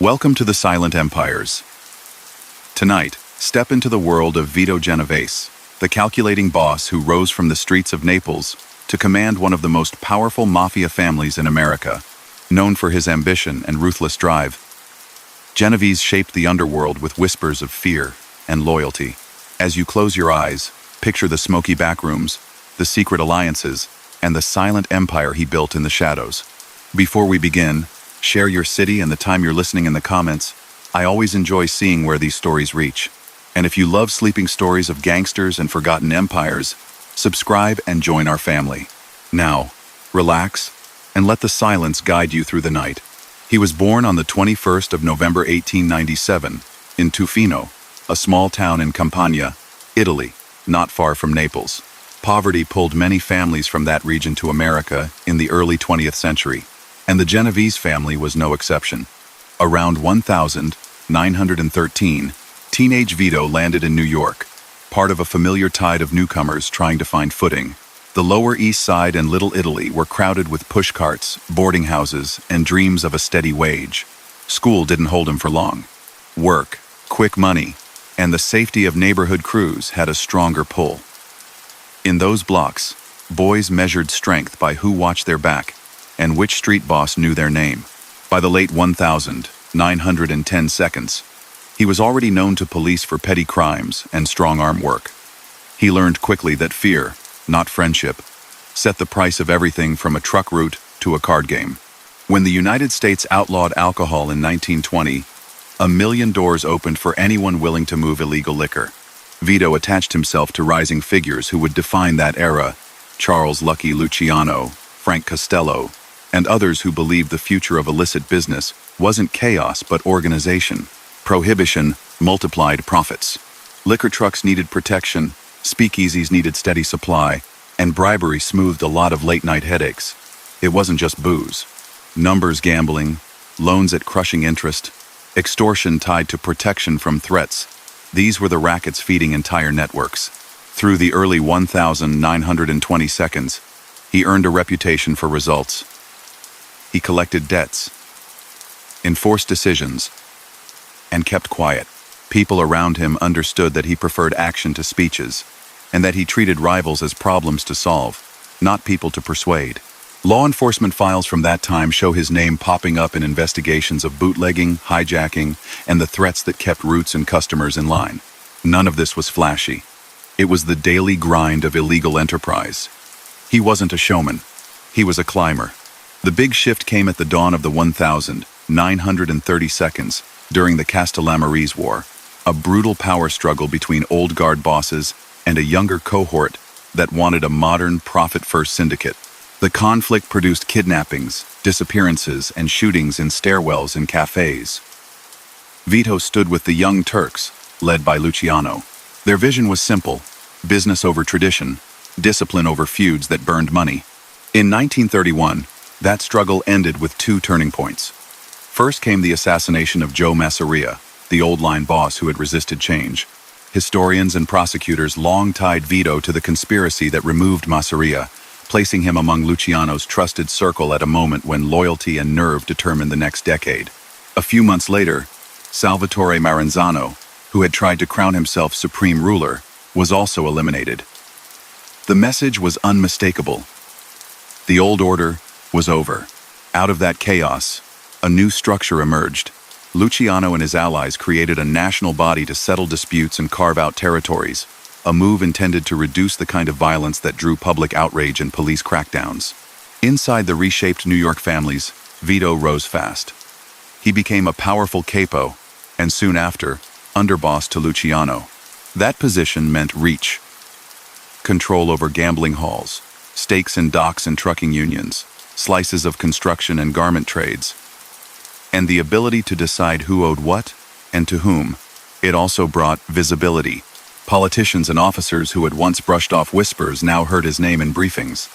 Welcome to the Silent Empires. Tonight, step into the world of Vito Genovese, the calculating boss who rose from the streets of Naples to command one of the most powerful mafia families in America. Known for his ambition and ruthless drive, Genovese shaped the underworld with whispers of fear and loyalty. As you close your eyes, picture the smoky backrooms, the secret alliances, and the silent empire he built in the shadows. Before we begin, share your city and the time you're listening in the comments. I always enjoy seeing where these stories reach. And if you love sleeping stories of gangsters and forgotten empires, subscribe and join our family. Now, relax and let the silence guide you through the night. He was born on the 21st of November 1897 in Tufino, a small town in Campania, Italy, not far from Naples. Poverty pulled many families from that region to America in the early 20th century. And the Genovese family was no exception. Around 1913, teenage Vito landed in New York, part of a familiar tide of newcomers trying to find footing. The Lower East Side and Little Italy were crowded with pushcarts, boarding houses, and dreams of a steady wage. School didn't hold him for long. Work, quick money, and the safety of neighborhood crews had a stronger pull. In those blocks, boys measured strength by who watched their back and which street boss knew their name. By the late 1910 seconds, he was already known to police for petty crimes and strong-arm work. He learned quickly that fear, not friendship, set the price of everything from a truck route to a card game. When the United States outlawed alcohol in 1920, 1 million doors opened for anyone willing to move illegal liquor. Vito attached himself to rising figures who would define that era: Charles Lucky Luciano, Frank Costello, and others who believed the future of illicit business wasn't chaos but organization. Prohibition multiplied profits. Liquor trucks needed protection, speakeasies needed steady supply, and bribery smoothed a lot of late-night headaches. It wasn't just booze. Numbers gambling, loans at crushing interest, extortion tied to protection from threats. These were the rackets feeding entire networks. Through the early 1920 seconds, he earned a reputation for results. He collected debts, enforced decisions, and kept quiet. People around him understood that he preferred action to speeches, and that he treated rivals as problems to solve, not people to persuade. Law enforcement files from that time show his name popping up in investigations of bootlegging, hijacking, and the threats that kept routes and customers in line. None of this was flashy. It was the daily grind of illegal enterprise. He wasn't a showman. He was a climber. The big shift came at the dawn of the 1930 seconds during the Castellammarese War, a brutal power struggle between old guard bosses and a younger cohort that wanted a modern, profit-first syndicate. The conflict produced kidnappings, disappearances, and shootings in stairwells and cafes. Vito stood with the Young Turks, led by Luciano. Their vision was simple: business over tradition, discipline over feuds that burned money. In 1931, that struggle ended with two turning points. First came the assassination of Joe Masseria, the old-line boss who had resisted change. Historians and prosecutors long tied Vito to the conspiracy that removed Masseria, placing him among Luciano's trusted circle at a moment when loyalty and nerve determined the next decade. A few months later, Salvatore Maranzano, who had tried to crown himself supreme ruler, was also eliminated. The message was unmistakable. The old order was over. Out of that chaos, a new structure emerged. Luciano and his allies created a national body to settle disputes and carve out territories, a move intended to reduce the kind of violence that drew public outrage and police crackdowns. Inside the reshaped New York families, Vito rose fast. He became a powerful capo, and soon after, underboss to Luciano. That position meant reach, control over gambling halls, stakes in docks and trucking unions, slices of construction and garment trades, and the ability to decide who owed what and to whom. It also brought visibility. Politicians and officers who had once brushed off whispers now heard his name in briefings.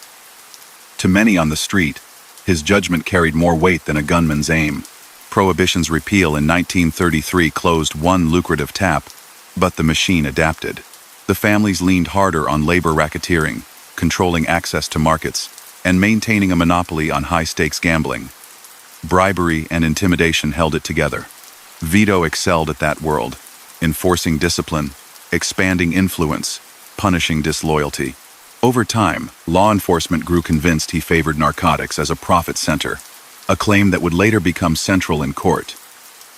To many on the street, his judgment carried more weight than a gunman's aim. Prohibition's repeal in 1933 closed one lucrative tap, but the machine adapted. The families leaned harder on labor racketeering, controlling access to markets, and maintaining a monopoly on high-stakes gambling. Bribery and intimidation held it together. Vito excelled at that world, enforcing discipline, expanding influence, punishing disloyalty. Over time, law enforcement grew convinced he favored narcotics as a profit center, a claim that would later become central in court.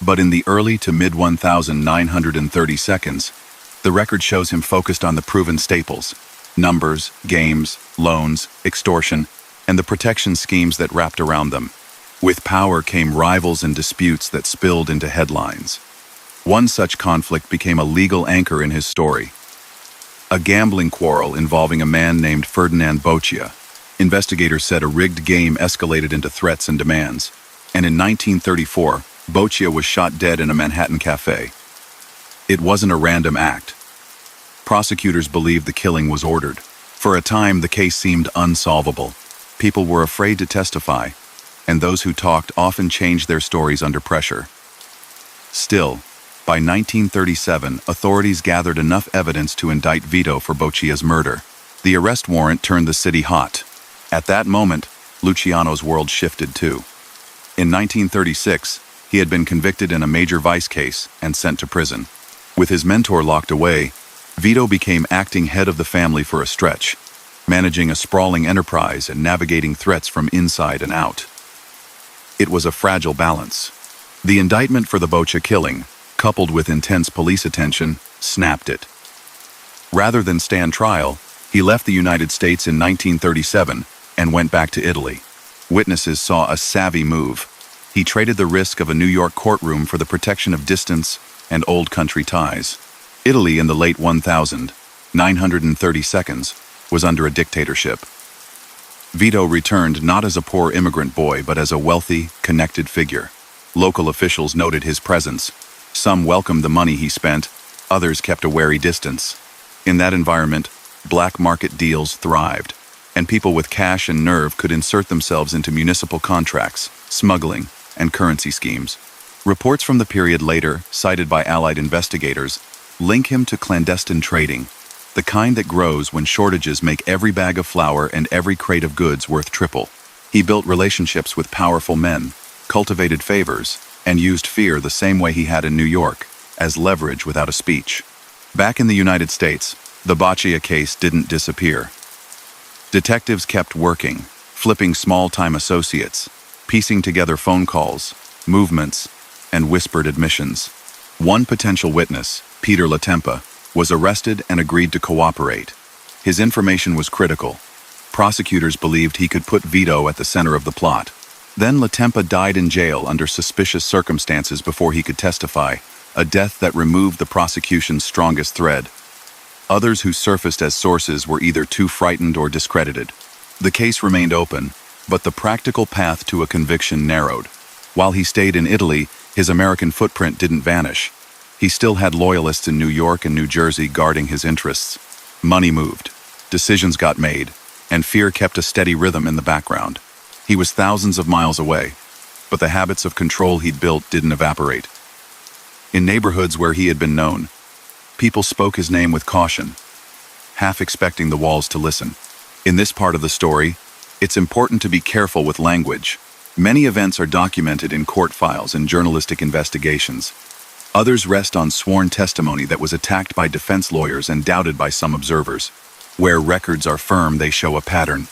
But in the early to mid-1930s, the record shows him focused on the proven staples: numbers, games, loans, extortion, and the protection schemes that wrapped around them. With power came rivals and disputes that spilled into headlines. One such conflict became a legal anchor in his story: a gambling quarrel involving a man named Ferdinand Boccia. Investigators said a rigged game escalated into threats and demands, and in 1934, Boccia was shot dead in a Manhattan cafe. It wasn't a random act. Prosecutors believed the killing was ordered. For a time, the case seemed unsolvable. People were afraid to testify, and those who talked often changed their stories under pressure. Still, by 1937, authorities gathered enough evidence to indict Vito for Boccia's murder. The arrest warrant turned the city hot. At that moment, Luciano's world shifted too. In 1936, he had been convicted in a major vice case and sent to prison. With his mentor locked away, Vito became acting head of the family for a stretch, managing a sprawling enterprise and navigating threats from inside and out. It was a fragile balance. The indictment for the Boccia killing, coupled with intense police attention, snapped it. Rather than stand trial, he left the United States in 1937 and went back to Italy. Witnesses saw a savvy move. He traded the risk of a New York courtroom for the protection of distance and old country ties. Italy in the late 1930s was under a dictatorship. Vito returned not as a poor immigrant boy, but as a wealthy, connected figure. Local officials noted his presence. Some welcomed the money he spent, others kept a wary distance. In that environment, black market deals thrived, and people with cash and nerve could insert themselves into municipal contracts, smuggling, and currency schemes. Reports from the period later, cited by Allied investigators, link him to clandestine trading, the kind that grows when shortages make every bag of flour and every crate of goods worth triple. He built relationships with powerful men, cultivated favors, and used fear the same way he had in New York, as leverage without a speech. Back in the United States, the Boccia case didn't disappear. Detectives kept working, flipping small-time associates, piecing together phone calls, movements, and whispered admissions. One potential witness, Peter Latempa, was arrested and agreed to cooperate. His information was critical. Prosecutors believed he could put Vito at the center of the plot. Then Latempa died in jail under suspicious circumstances before he could testify, a death that removed the prosecution's strongest thread. Others who surfaced as sources were either too frightened or discredited. The case remained open, but the practical path to a conviction narrowed. While he stayed in Italy, his American footprint didn't vanish. He still had loyalists in New York and New Jersey guarding his interests. Money moved, decisions got made, and fear kept a steady rhythm in the background. He was thousands of miles away, but the habits of control he'd built didn't evaporate. In neighborhoods where he had been known, people spoke his name with caution, half expecting the walls to listen. In this part of the story, it's important to be careful with language. Many events are documented in court files and journalistic investigations. Others rest on sworn testimony that was attacked by defense lawyers and doubted by some observers. Where records are firm, they show a pattern.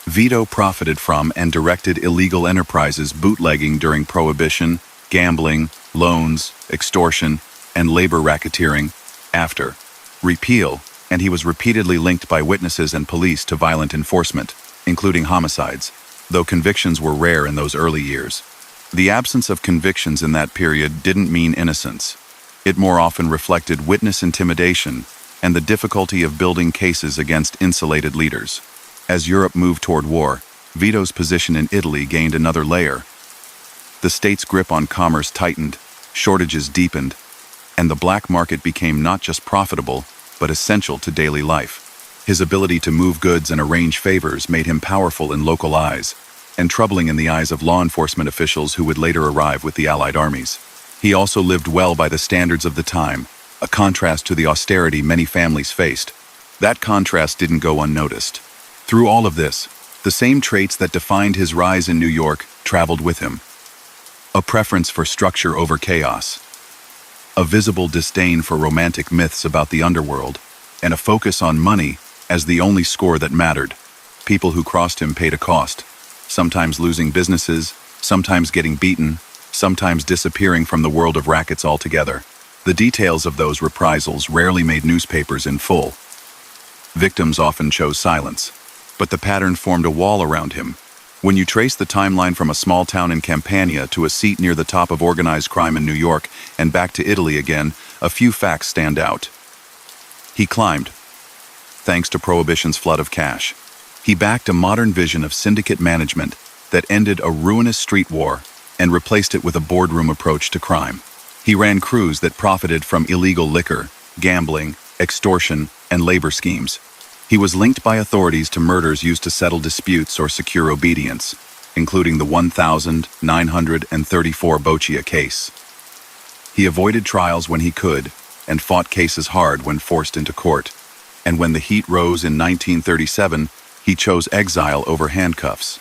Vito profited from and directed illegal enterprises bootlegging during Prohibition, gambling, loans, extortion, and labor racketeering. After repeal, and he was repeatedly linked by witnesses and police to violent enforcement, including homicides, though convictions were rare in those early years. The absence of convictions in that period didn't mean innocence. It more often reflected witness intimidation and the difficulty of building cases against insulated leaders. As Europe moved toward war, Vito's position in Italy gained another layer. The state's grip on commerce tightened, shortages deepened, and the black market became not just profitable, but essential to daily life. His ability to move goods and arrange favors made him powerful in local eyes, and troubling in the eyes of law enforcement officials who would later arrive with the Allied armies. He also lived well by the standards of the time, a contrast to the austerity many families faced. That contrast didn't go unnoticed. Through all of this, the same traits that defined his rise in New York traveled with him. A preference for structure over chaos, a visible disdain for romantic myths about the underworld, and a focus on money as the only score that mattered. People who crossed him paid a cost, sometimes losing businesses, sometimes getting beaten, sometimes disappearing from the world of rackets altogether. The details of those reprisals rarely made newspapers in full. Victims often chose silence, but the pattern formed a wall around him. When you trace the timeline from a small town in Campania to a seat near the top of organized crime in New York and back to Italy again, a few facts stand out. He climbed, thanks to Prohibition's flood of cash. He backed a modern vision of syndicate management that ended a ruinous street war and replaced it with a boardroom approach to crime. He ran crews that profited from illegal liquor, gambling, extortion, and labor schemes. He was linked by authorities to murders used to settle disputes or secure obedience, including the 1934 Boccia case. He avoided trials when he could and fought cases hard when forced into court. And when the heat rose in 1937, he chose exile over handcuffs.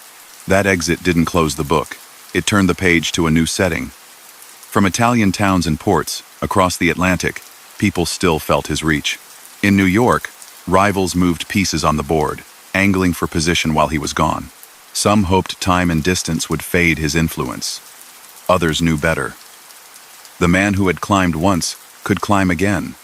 That exit didn't close the book. It turned the page to a new setting. From Italian towns and ports across the Atlantic, people still felt his reach. In New York, rivals moved pieces on the board, angling for position while he was gone. Some hoped time and distance would fade his influence. Others knew better. The man who had climbed once could climb again,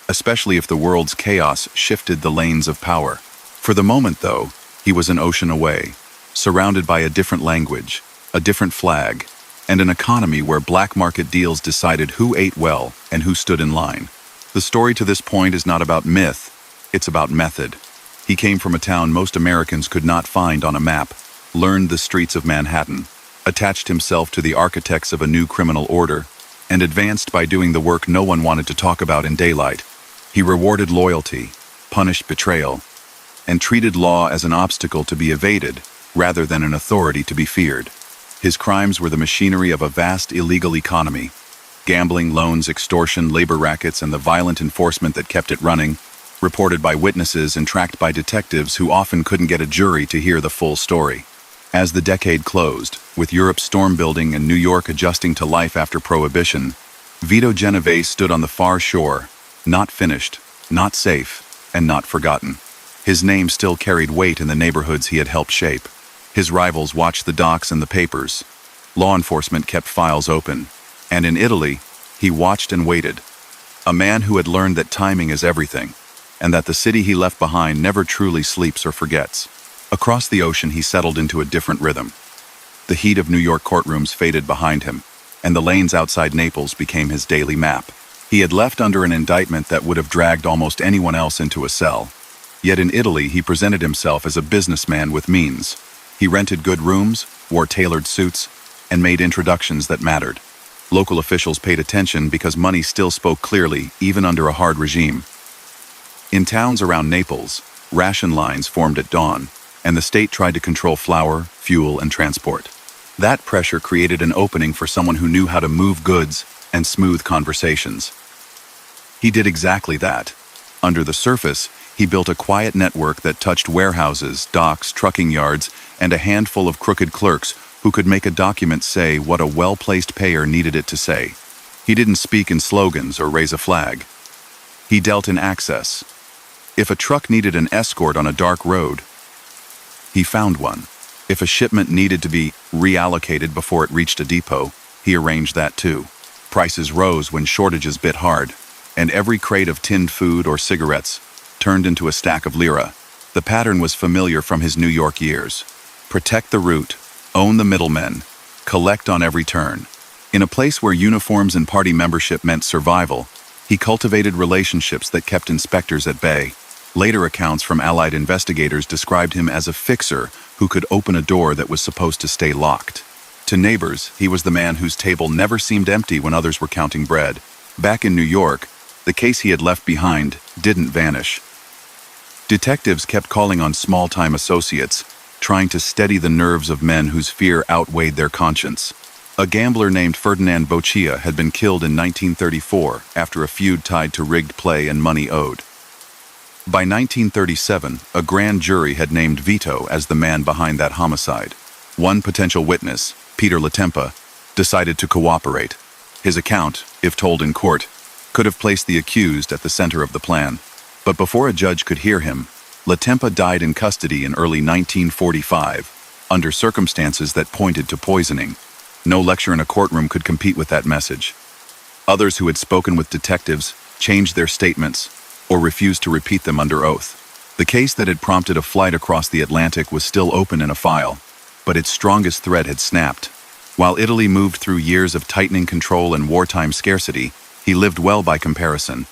especially if the world's chaos shifted the lanes of power. For the moment, though, he was an ocean away, surrounded by a different language, a different flag, and an economy where black market deals decided who ate well and who stood in line. The story to this point is not about myth, it's about method. He came from a town most Americans could not find on a map, learned the streets of Manhattan, attached himself to the architects of a new criminal order, and advanced by doing the work no one wanted to talk about in daylight. He rewarded loyalty, punished betrayal, and treated law as an obstacle to be evaded rather than an authority to be feared. His crimes were the machinery of a vast illegal economy. Gambling, loans, extortion, labor rackets, and the violent enforcement that kept it running, reported by witnesses and tracked by detectives who often couldn't get a jury to hear the full story. As the decade closed, with Europe storm building and New York adjusting to life after Prohibition, Vito Genovese stood on the far shore, not finished, not safe, and not forgotten. His name still carried weight in the neighborhoods he had helped shape. His rivals watched the docks and the papers. Law enforcement kept files open. And in Italy, he watched and waited. A man who had learned that timing is everything, and that the city he left behind never truly sleeps or forgets. Across the ocean, he settled into a different rhythm. The heat of New York courtrooms faded behind him, and the lanes outside Naples became his daily map. He had left under an indictment that would have dragged almost anyone else into a cell. Yet in Italy, he presented himself as a businessman with means. He rented good rooms, wore tailored suits, and made introductions that mattered. Local officials paid attention because money still spoke clearly, even under a hard regime. In towns around Naples, ration lines formed at dawn, and the state tried to control flour, fuel, and transport. That pressure created an opening for someone who knew how to move goods and smooth conversations. He did exactly that. Under the surface, he built a quiet network that touched warehouses, docks, trucking yards, and a handful of crooked clerks who could make a document say what a well-placed payer needed it to say. He didn't speak in slogans or raise a flag. He dealt in access. If a truck needed an escort on a dark road, he found one. If a shipment needed to be reallocated before it reached a depot, he arranged that too. Prices rose when shortages bit hard, and every crate of tinned food or cigarettes turned into a stack of lira. The pattern was familiar from his New York years. Protect the route, own the middlemen, collect on every turn. In a place where uniforms and party membership meant survival, he cultivated relationships that kept inspectors at bay. Later accounts from Allied investigators described him as a fixer who could open a door that was supposed to stay locked. To neighbors, he was the man whose table never seemed empty when others were counting bread. Back in New York, the case he had left behind didn't vanish. Detectives kept calling on small-time associates, trying to steady the nerves of men whose fear outweighed their conscience. A gambler named Ferdinand Boccia had been killed in 1934 after a feud tied to rigged play and money owed. By 1937, a grand jury had named Vito as the man behind that homicide. One potential witness, Peter Latempa, decided to cooperate. His account, if told in court, could have placed the accused at the center of the plan. But before a judge could hear him, Latempa died in custody in early 1945, under circumstances that pointed to poisoning. No lecture in a courtroom could compete with that message. Others who had spoken with detectives changed their statements or refused to repeat them under oath. The case that had prompted a flight across the Atlantic was still open in a file, but its strongest thread had snapped. While Italy moved through years of tightening control and wartime scarcity, he lived well by comparison.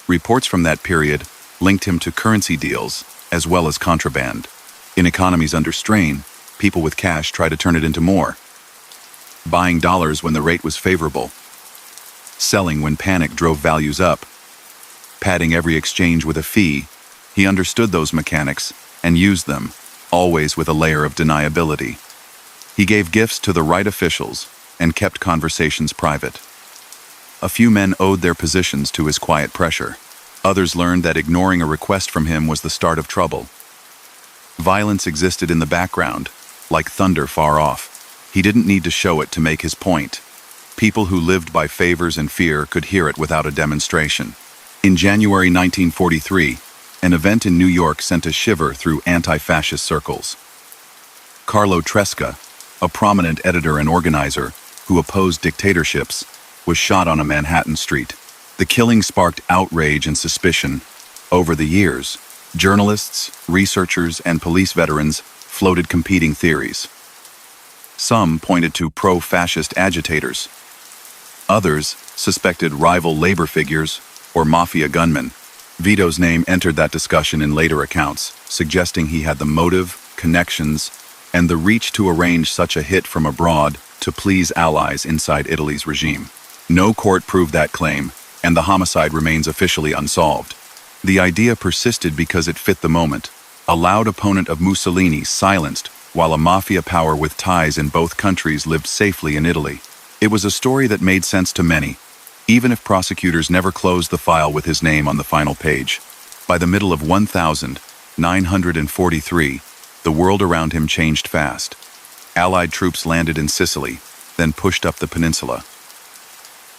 Reports from that period linked him to currency deals as well as contraband. In economies under strain, people with cash try to turn it into more. Buying dollars when the rate was favorable. Selling when panic drove values up. Padding every exchange with a fee. He understood those mechanics and used them, always with a layer of deniability. He gave gifts to the right officials and kept conversations private. A few men owed their positions to his quiet pressure. Others learned that ignoring a request from him was the start of trouble. Violence existed in the background, like thunder far off. He didn't need to show it to make his point. People who lived by favors and fear could hear it without a demonstration. In January 1943, an event in New York sent a shiver through anti-fascist circles. Carlo Tresca, a prominent editor and organizer who opposed dictatorships, was shot on a Manhattan street. The killing sparked outrage and suspicion. Over the years, journalists, researchers, and police veterans floated competing theories. Some pointed to pro-fascist agitators. Others suspected rival labor figures or mafia gunmen. Vito's name entered that discussion in later accounts, suggesting he had the motive, connections, and the reach to arrange such a hit from abroad to please allies inside Italy's regime. No court proved that claim, and the homicide remains officially unsolved. The idea persisted because it fit the moment. A loud opponent of Mussolini silenced, while a mafia power with ties in both countries lived safely in Italy. It was a story that made sense to many, even if prosecutors never closed the file with his name on the final page. By the middle of 1943, the world around him changed fast. Allied troops landed in Sicily, then pushed up the peninsula.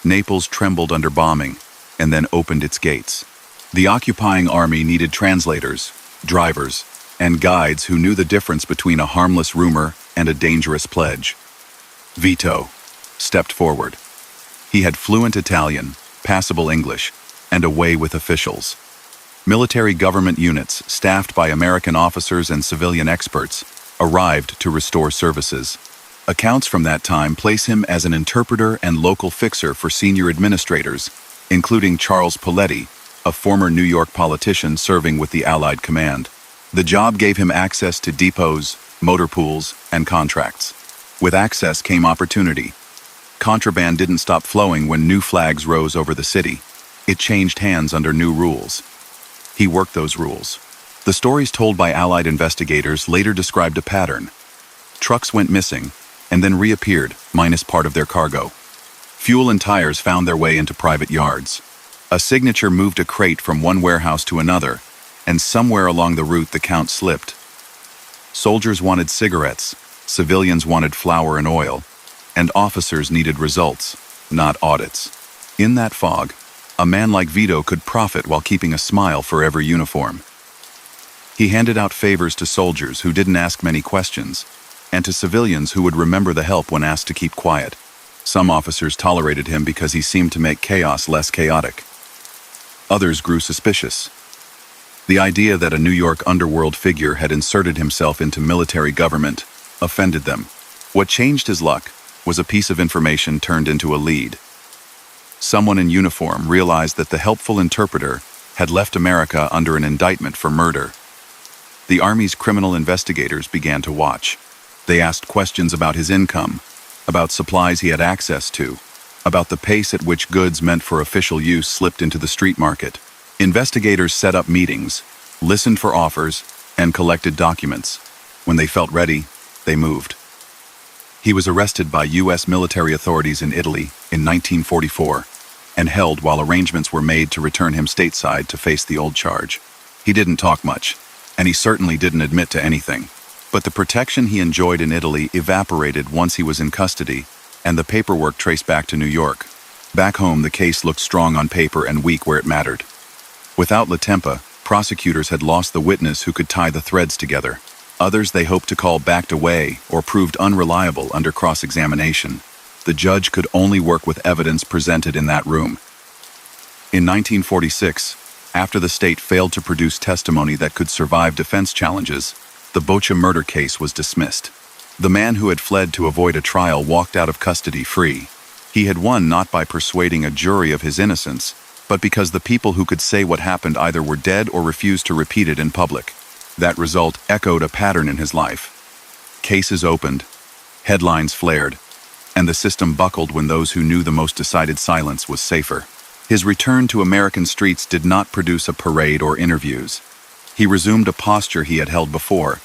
Naples trembled under bombing, and then opened its gates. The occupying army needed translators, drivers, and guides who knew the difference between a harmless rumor and a dangerous pledge. Vito stepped forward. He had fluent Italian, passable English, and a way with officials. Military government units, staffed by American officers and civilian experts, arrived to restore services. Accounts from that time place him as an interpreter and local fixer for senior administrators, including Charles Poletti, a former New York politician serving with the Allied command. The job gave him access to depots, motor pools, and contracts. With access came opportunity. Contraband didn't stop flowing when new flags rose over the city. It changed hands under new rules. He worked those rules. The stories told by Allied investigators later described a pattern. Trucks went missing and then reappeared, minus part of their cargo. Fuel and tires found their way into private yards. A signature moved a crate from one warehouse to another, and somewhere along the route the count slipped. Soldiers wanted cigarettes, civilians wanted flour and oil, and officers needed results, not audits. In that fog, a man like Vito could profit while keeping a smile for every uniform. He handed out favors to soldiers who didn't ask many questions, and to civilians who would remember the help when asked to keep quiet. Some officers tolerated him because he seemed to make chaos less chaotic. Others grew suspicious. The idea that a New York underworld figure had inserted himself into military government offended them. What changed his luck was a piece of information turned into a lead. Someone in uniform realized that the helpful interpreter had left America under an indictment for murder. The Army's criminal investigators began to watch. They asked questions about his income, about supplies he had access to, about the pace at which goods meant for official use slipped into the street market. Investigators set up meetings, listened for offers, and collected documents. When they felt ready, they moved. He was arrested by U.S. military authorities in Italy in 1944 and held while arrangements were made to return him stateside to face the old charge. He didn't talk much, and he certainly didn't admit to anything. But the protection he enjoyed in Italy evaporated once he was in custody, and the paperwork traced back to New York. Back home, the case looked strong on paper and weak where it mattered. Without Latempa, prosecutors had lost the witness who could tie the threads together. Others they hoped to call backed away or proved unreliable under cross-examination. The judge could only work with evidence presented in that room. In 1946, after the state failed to produce testimony that could survive defense challenges, the Bocha murder case was dismissed. The man who had fled to avoid a trial walked out of custody free. He had won not by persuading a jury of his innocence, but because the people who could say what happened either were dead or refused to repeat it in public. That result echoed a pattern in his life. Cases opened, headlines flared, and the system buckled when those who knew the most decided silence was safer. His return to American streets did not produce a parade or interviews. He resumed a posture he had held before.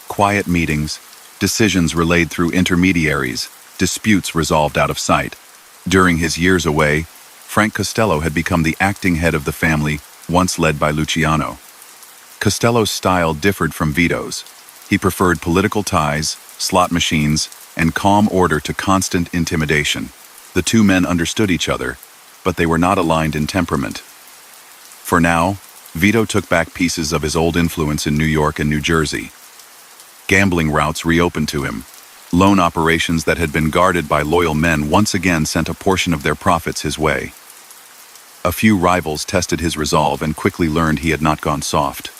Quiet meetings, decisions relayed through intermediaries, disputes resolved out of sight. During his years away, Frank Costello had become the acting head of the family, once led by Luciano. Costello's style differed from Vito's. He preferred political ties, slot machines, and calm order to constant intimidation. The two men understood each other, but they were not aligned in temperament. For now, Vito took back pieces of his old influence in New York and New Jersey. Gambling routes reopened to him. Loan operations that had been guarded by loyal men once again sent a portion of their profits his way. A few rivals tested his resolve and quickly learned he had not gone soft.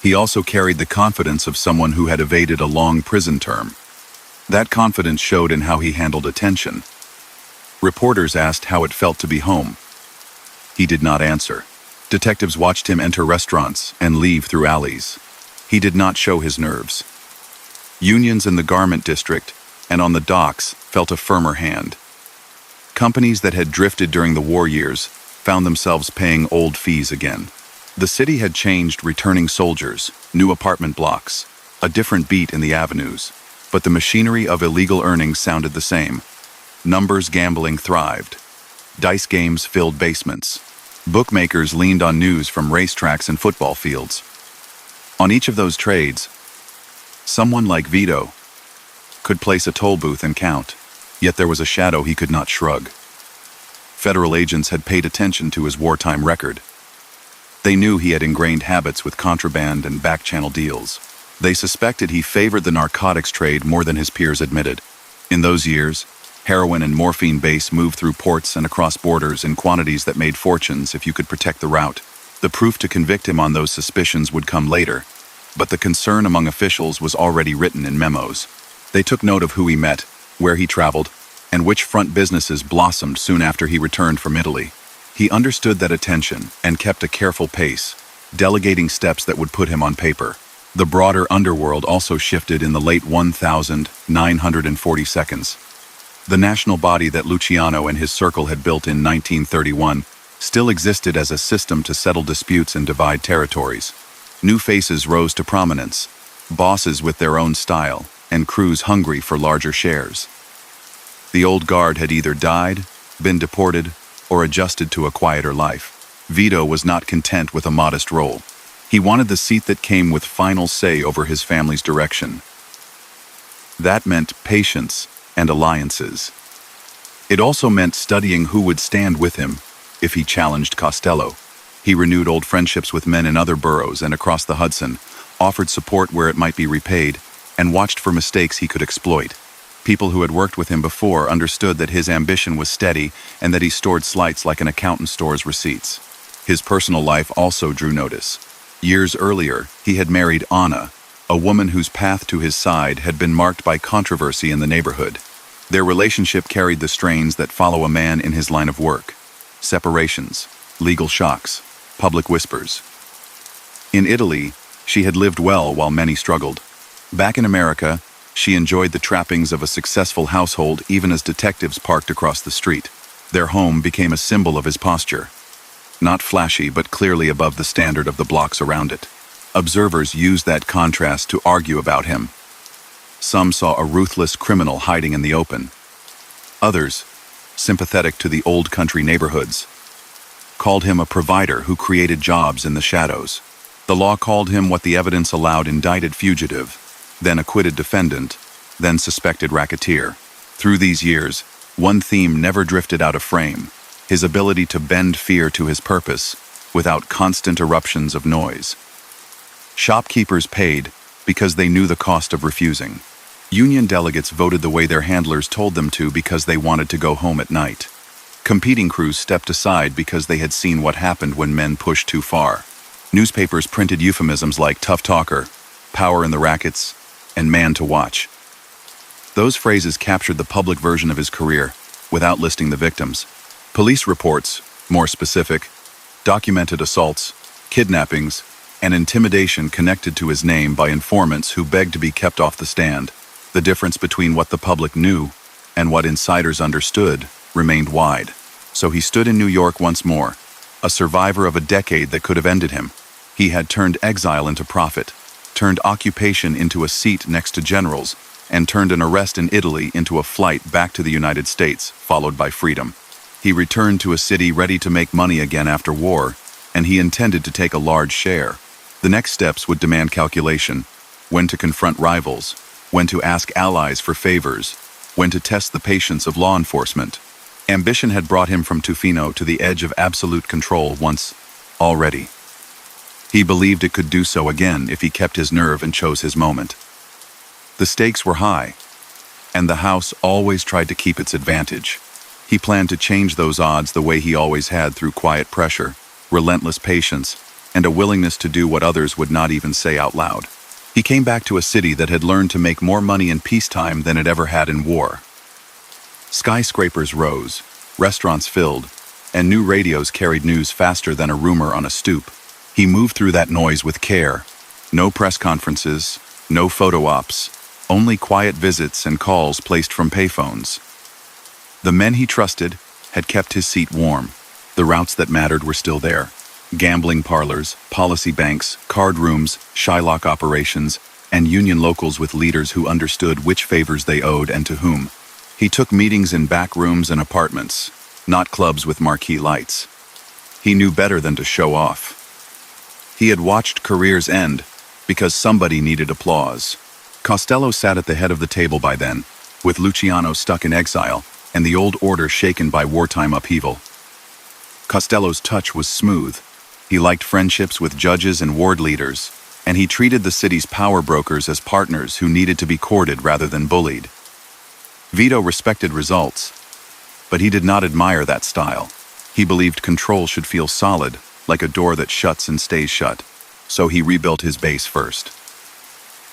He also carried the confidence of someone who had evaded a long prison term. That confidence showed in how he handled attention. Reporters asked how it felt to be home. He did not answer. Detectives watched him enter restaurants and leave through alleys. He did not show his nerves. Unions in the garment district and on the docks felt a firmer hand. Companies that had drifted during the war years found themselves paying old fees again. The city had changed, returning soldiers, new apartment blocks, a different beat in the avenues, but the machinery of illegal earnings sounded the same. Numbers gambling thrived. Dice games filled basements. Bookmakers leaned on news from racetracks and football fields. On each of those trades, someone like Vito could place a toll booth and count, yet there was a shadow he could not shrug. Federal agents had paid attention to his wartime record. They knew he had ingrained habits with contraband and back-channel deals. They suspected he favored the narcotics trade more than his peers admitted. In those years, heroin and morphine base moved through ports and across borders in quantities that made fortunes if you could protect the route. The proof to convict him on those suspicions would come later, but the concern among officials was already written in memos. They took note of who he met, where he traveled, and which front businesses blossomed soon after he returned from Italy. He understood that attention and kept a careful pace, delegating steps that would put him on paper. The broader underworld also shifted in the late 1940 seconds. The national body that Luciano and his circle had built in 1931 still existed as a system to settle disputes and divide territories. New faces rose to prominence, bosses with their own style, and crews hungry for larger shares. The old guard had either died, been deported, or adjusted to a quieter life. Vito was not content with a modest role. He wanted the seat that came with final say over his family's direction. That meant patience and alliances. It also meant studying who would stand with him if he challenged Costello. He renewed old friendships with men in other boroughs and across the Hudson, offered support where it might be repaid, and watched for mistakes he could exploit. People who had worked with him before understood that his ambition was steady and that he stored slights like an accountant stores receipts. His personal life also drew notice. Years earlier, he had married Anna, a woman whose path to his side had been marked by controversy in the neighborhood. Their relationship carried the strains that follow a man in his line of work: separations, legal shocks, public whispers. In Italy, she had lived well while many struggled. Back in America, she enjoyed the trappings of a successful household even as detectives parked across the street. Their home became a symbol of his posture. Not flashy, but clearly above the standard of the blocks around it. Observers used that contrast to argue about him. Some saw a ruthless criminal hiding in the open. Others, sympathetic to the old country neighborhoods, called him a provider who created jobs in the shadows. The law called him what the evidence allowed: indicted fugitive, then acquitted defendant, then suspected racketeer. Through these years, One theme never drifted out of frame: his ability to bend fear to his purpose without constant eruptions of noise. Shopkeepers paid because they knew the cost of refusing. Union delegates voted the way their handlers told them to because they wanted to go home at night. Competing crews stepped aside because they had seen what happened when men pushed too far. Newspapers printed euphemisms like tough talker, power in the rackets, and man to watch. Those phrases captured the public version of his career without listing the victims. Police reports, more specific, documented assaults, kidnappings, and intimidation connected to his name by informants who begged to be kept off the stand. The difference between what the public knew and what insiders understood remained wide. So he stood in New York once more, a survivor of a decade that could have ended him. He had turned exile into profit, turned occupation into a seat next to generals, and turned an arrest in Italy into a flight back to the United States, followed by freedom. He returned to a city ready to make money again after war, and he intended to take a large share. The next steps would demand calculation: when to confront rivals, when to ask allies for favors, when to test the patience of law enforcement. Ambition had brought him from Tufino to the edge of absolute control once already. He believed it could do so again if he kept his nerve and chose his moment. The stakes were high, and the house always tried to keep its advantage. He planned to change those odds the way he always had, through quiet pressure, relentless patience, and a willingness to do what others would not even say out loud. He came back to a city that had learned to make more money in peacetime than it ever had in war. Skyscrapers rose, restaurants filled, and new radios carried news faster than a rumor on a stoop. He moved through that noise with care. No press conferences, no photo ops, only quiet visits and calls placed from payphones. The men he trusted had kept his seat warm. The routes that mattered were still there. Gambling parlors, policy banks, card rooms, Shylock operations, and union locals with leaders who understood which favors they owed and to whom. He took meetings in back rooms and apartments, not clubs with marquee lights. He knew better than to show off. He had watched careers end because somebody needed applause. Costello sat at the head of the table by then, with Luciano stuck in exile and the old order shaken by wartime upheaval. Costello's touch was smooth. He liked friendships with judges and ward leaders, and he treated the city's power brokers as partners who needed to be courted rather than bullied. Vito respected results, but he did not admire that style. He believed control should feel solid, like a door that shuts and stays shut, so he rebuilt his base first.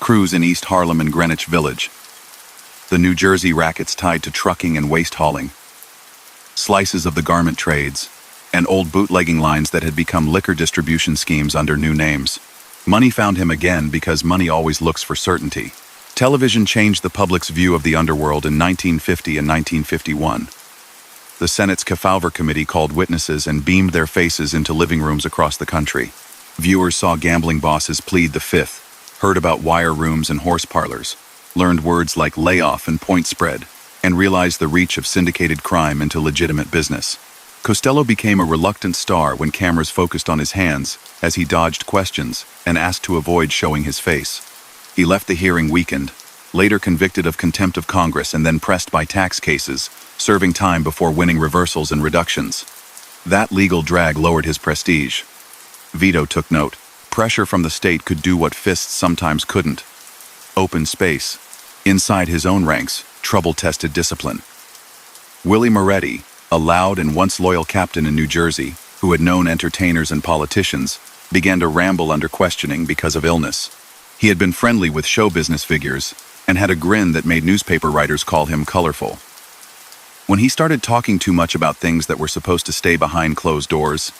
Crews in East Harlem and Greenwich Village. The New Jersey rackets tied to trucking and waste hauling. Slices of the garment trades, and old bootlegging lines that had become liquor distribution schemes under new names. Money found him again because money always looks for certainty. Television changed the public's view of the underworld in 1950 and 1951. The Senate's Kefauver Committee called witnesses and beamed their faces into living rooms across the country. Viewers saw gambling bosses plead the fifth, heard about wire rooms and horse parlors, learned words like layoff and point spread, and realized the reach of syndicated crime into legitimate business. Costello became a reluctant star when cameras focused on his hands as he dodged questions and asked to avoid showing his face. He left the hearing weakened, later convicted of contempt of Congress and then pressed by tax cases, serving time before winning reversals and reductions. That legal drag lowered his prestige. Vito took note. Pressure from the state could do what fists sometimes couldn't. Open space. Inside his own ranks, trouble tested discipline. Willie Moretti, a loud and once loyal captain in New Jersey, who had known entertainers and politicians, began to ramble under questioning because of illness. He had been friendly with show business figures and had a grin that made newspaper writers call him colorful. When he started talking too much about things that were supposed to stay behind closed doors,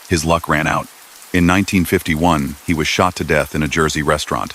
his luck ran out. In 1951, he was shot to death in a Jersey restaurant.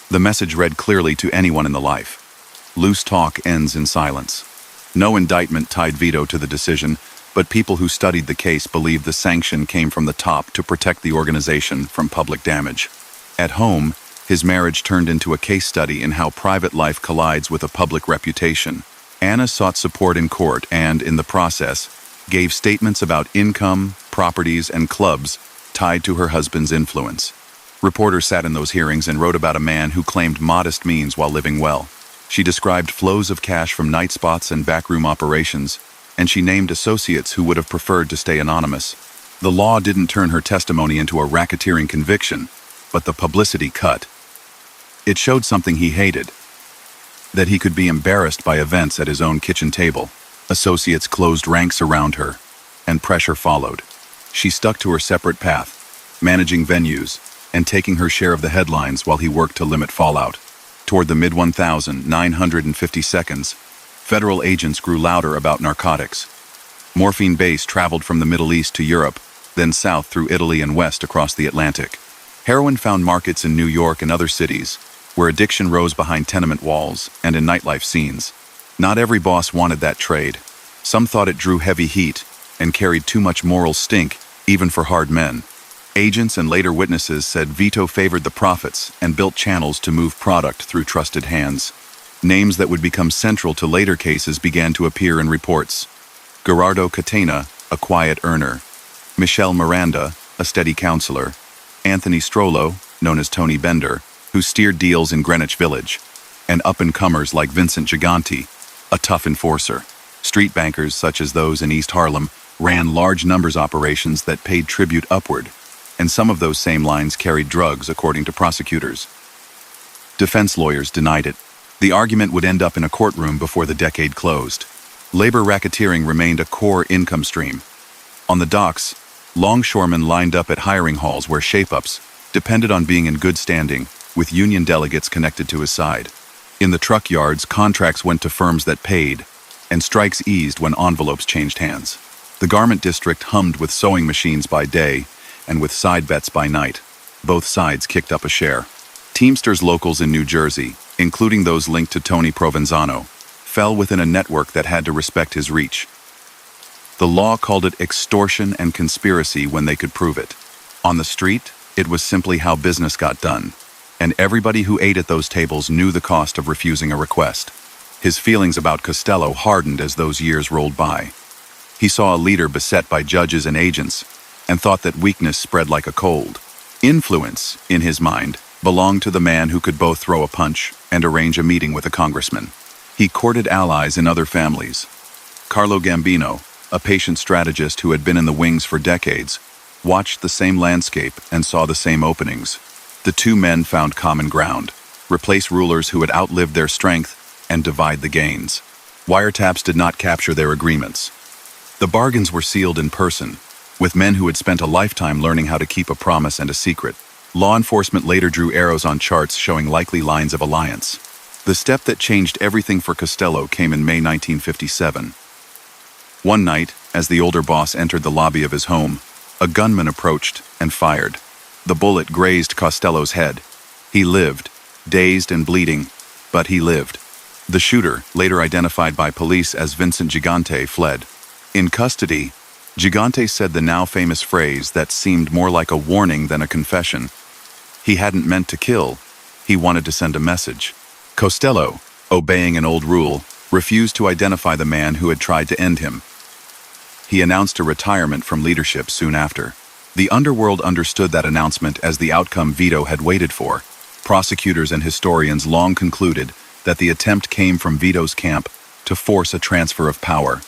The message read clearly to anyone in the life: loose talk ends in silence. No indictment tied Vito to the decision, but people who studied the case believed the sanction came from the top to protect the organization from public damage. At home, his marriage turned into a case study in how private life collides with a public reputation. Anna sought support in court and, in the process, gave statements about income, properties, and clubs tied to her husband's influence. Reporters sat in those hearings and wrote about a man who claimed modest means while living well. She described flows of cash from night spots and backroom operations, and she named associates who would have preferred to stay anonymous. The law didn't turn her testimony into a racketeering conviction, but the publicity cut. It showed something he hated, that he could be embarrassed by events at his own kitchen table. Associates closed ranks around her, and pressure followed. She stuck to her separate path, managing venues, and taking her share of the headlines while he worked to limit fallout. Toward the mid-1950s, federal agents grew louder about narcotics. Morphine base traveled from the Middle East to Europe, then south through Italy and west across the Atlantic. Heroin found markets in New York and other cities, where addiction rose behind tenement walls and in nightlife scenes. Not every boss wanted that trade. Some thought it drew heavy heat and carried too much moral stink, even for hard men. Agents and later witnesses said Vito favored the profits and built channels to move product through trusted hands. Names that would become central to later cases began to appear in reports. Gerardo Catena, a quiet earner. Michelle Miranda, a steady counselor. Anthony Strollo, known as Tony Bender, who steered deals in Greenwich Village. And up-and-comers like Vincent Gigante, a tough enforcer. Street bankers, such as those in East Harlem, ran large numbers operations that paid tribute upward, and some of those same lines carried drugs, according to prosecutors. Defense lawyers denied it. The argument would end up in a courtroom before the decade closed. Labor racketeering remained a core income stream. On the docks, longshoremen lined up at hiring halls where shape-ups depended on being in good standing, with union delegates connected to his side. In the truck yards, contracts went to firms that paid, and strikes eased when envelopes changed hands. The garment district hummed with sewing machines by day and with side bets by night. Both sides kicked up a share. Teamsters locals in New Jersey, including those linked to Tony Provenzano, fell within a network that had to respect his reach. The law called it extortion and conspiracy when they could prove it. On the street, it was simply how business got done, and everybody who ate at those tables knew the cost of refusing a request. His feelings about Costello hardened as those years rolled by. He saw a leader beset by judges and agents, and thought that weakness spread like a cold. Influence, in his mind, belonged to the man who could both throw a punch and arrange a meeting with a congressman. He courted allies in other families. Carlo Gambino, a patient strategist who had been in the wings for decades, watched the same landscape and saw the same openings. The two men found common ground: replace rulers who had outlived their strength and divide the gains. Wiretaps did not capture their agreements. The bargains were sealed in person, with men who had spent a lifetime learning how to keep a promise and a secret. Law enforcement later drew arrows on charts showing likely lines of alliance. The step that changed everything for Costello came in May 1957. One night, as the older boss entered the lobby of his home, a gunman approached and fired. The bullet grazed Costello's head. He lived, dazed and bleeding, but he lived. The shooter, later identified by police as Vincent Gigante, fled. In custody, Gigante said the now famous phrase that seemed more like a warning than a confession. He hadn't meant to kill, he wanted to send a message. Costello, obeying an old rule, refused to identify the man who had tried to end him. He announced a retirement from leadership soon after. The underworld understood that announcement as the outcome Vito had waited for. Prosecutors and historians long concluded that the attempt came from Vito's camp to force a transfer of power.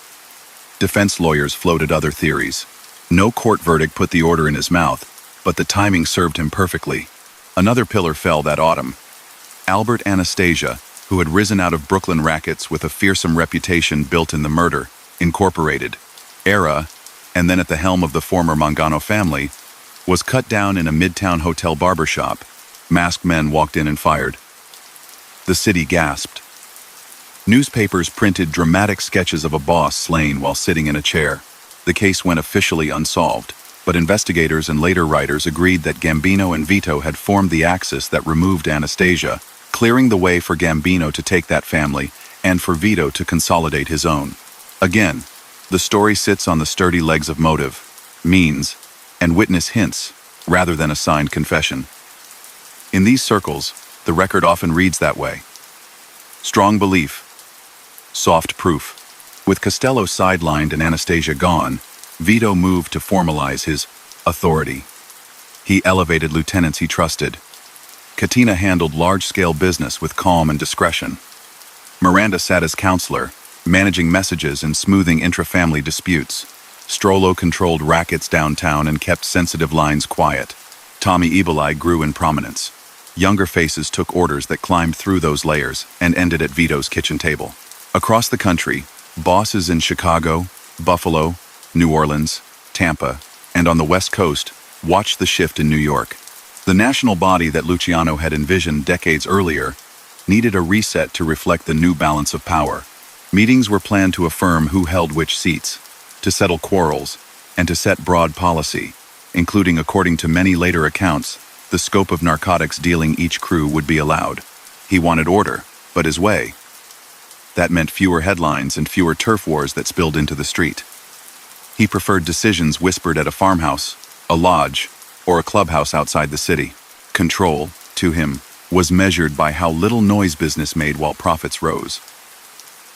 Defense lawyers floated other theories. No court verdict put the order in his mouth, but the timing served him perfectly. Another pillar fell that autumn. Albert Anastasia, who had risen out of Brooklyn rackets with a fearsome reputation built in the Murder, Incorporated, era, and then at the helm of the former Mangano family, was cut down in a midtown hotel barbershop. Masked men walked in and fired. The city gasped. Newspapers printed dramatic sketches of a boss slain while sitting in a chair. The case went officially unsolved, but investigators and later writers agreed that Gambino and Vito had formed the axis that removed Anastasia, clearing the way for Gambino to take that family and for Vito to consolidate his own. Again, the story sits on the sturdy legs of motive, means, and witness hints, rather than a signed confession. In these circles, the record often reads that way. Strong belief, soft proof. With Costello sidelined and Anastasia gone, Vito moved to formalize his authority. He elevated lieutenants he trusted. Catena handled large-scale business with calm and discretion. Miranda sat as counselor, managing messages and smoothing intra-family disputes. Strollo controlled rackets downtown and kept sensitive lines quiet. Tommy Evil Eye grew in prominence. Younger faces took orders that climbed through those layers and ended at Vito's kitchen table. Across the country, bosses in Chicago, Buffalo, New Orleans, Tampa, and on the West Coast watched the shift in New York. The national body that Luciano had envisioned decades earlier needed a reset to reflect the new balance of power. Meetings were planned to affirm who held which seats, to settle quarrels, and to set broad policy, including, according to many later accounts, the scope of narcotics dealing each crew would be allowed. He wanted order, but his way. That meant fewer headlines and fewer turf wars that spilled into the street. He preferred decisions whispered at a farmhouse, a lodge, or a clubhouse outside the city. Control, to him, was measured by how little noise business made while profits rose.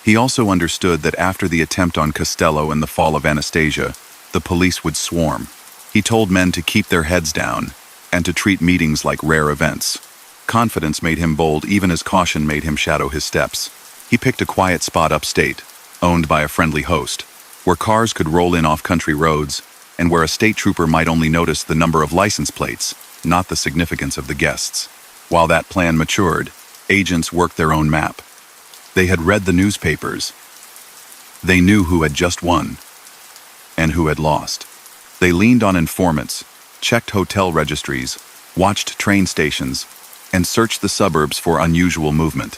He also understood that after the attempt on Costello and the fall of Anastasia, the police would swarm. He told men to keep their heads down and to treat meetings like rare events. Confidence made him bold even as caution made him shadow his steps. He picked a quiet spot upstate, owned by a friendly host, where cars could roll in off country roads and where a state trooper might only notice the number of license plates, not the significance of the guests. While that plan matured, agents worked their own map. They had read the newspapers. They knew who had just won and who had lost. They leaned on informants, checked hotel registries, watched train stations, and searched the suburbs for unusual movement.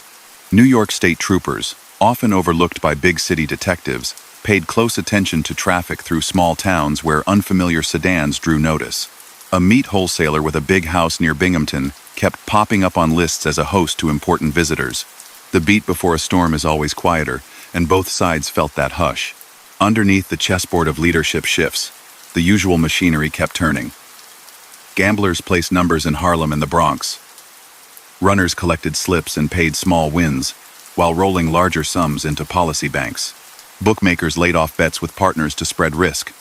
New York State troopers, often overlooked by big city detectives, paid close attention to traffic through small towns where unfamiliar sedans drew notice. A meat wholesaler with a big house near Binghamton kept popping up on lists as a host to important visitors. The beat before a storm is always quieter, and both sides felt that hush. Underneath the chessboard of leadership shifts, the usual machinery kept turning. Gamblers placed numbers in Harlem and the Bronx. Runners collected slips and paid small wins, while rolling larger sums into policy banks. Bookmakers laid off bets with partners to spread risk.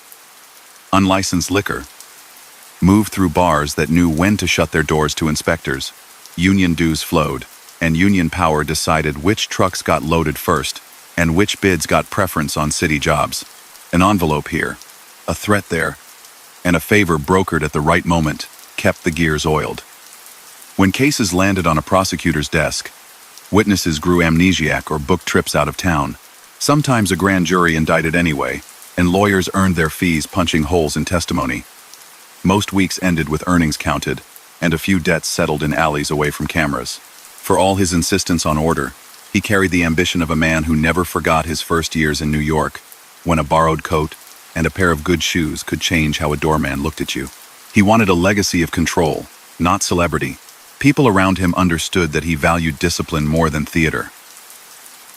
Unlicensed liquor moved through bars that knew when to shut their doors to inspectors. Union dues flowed, and union power decided which trucks got loaded first and which bids got preference on city jobs. An envelope here, a threat there, and a favor brokered at the right moment kept the gears oiled. When cases landed on a prosecutor's desk, witnesses grew amnesiac or booked trips out of town. Sometimes a grand jury indicted anyway, and lawyers earned their fees punching holes in testimony. Most weeks ended with earnings counted, and a few debts settled in alleys away from cameras. For all his insistence on order, he carried the ambition of a man who never forgot his first years in New York, when a borrowed coat and a pair of good shoes could change how a doorman looked at you. He wanted a legacy of control, not celebrity. People around him understood that he valued discipline more than theater.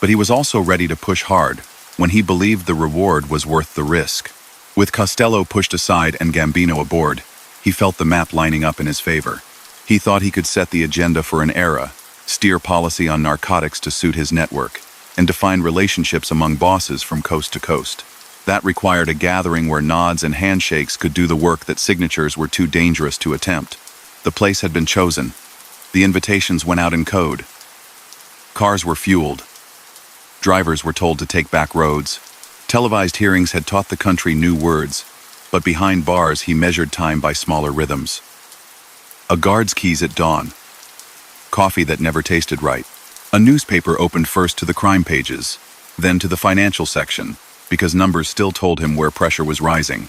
But he was also ready to push hard when he believed the reward was worth the risk. With Costello pushed aside and Gambino aboard, he felt the map lining up in his favor. He thought he could set the agenda for an era, steer policy on narcotics to suit his network, and define relationships among bosses from coast to coast. That required a gathering where nods and handshakes could do the work that signatures were too dangerous to attempt. The place had been chosen. The invitations went out in code. Cars were fueled. Drivers were told to take back roads. Televised hearings had taught the country new words, but behind bars he measured time by smaller rhythms. A guard's keys at dawn. Coffee that never tasted right. A newspaper opened first to the crime pages, then to the financial section, because numbers still told him where pressure was rising.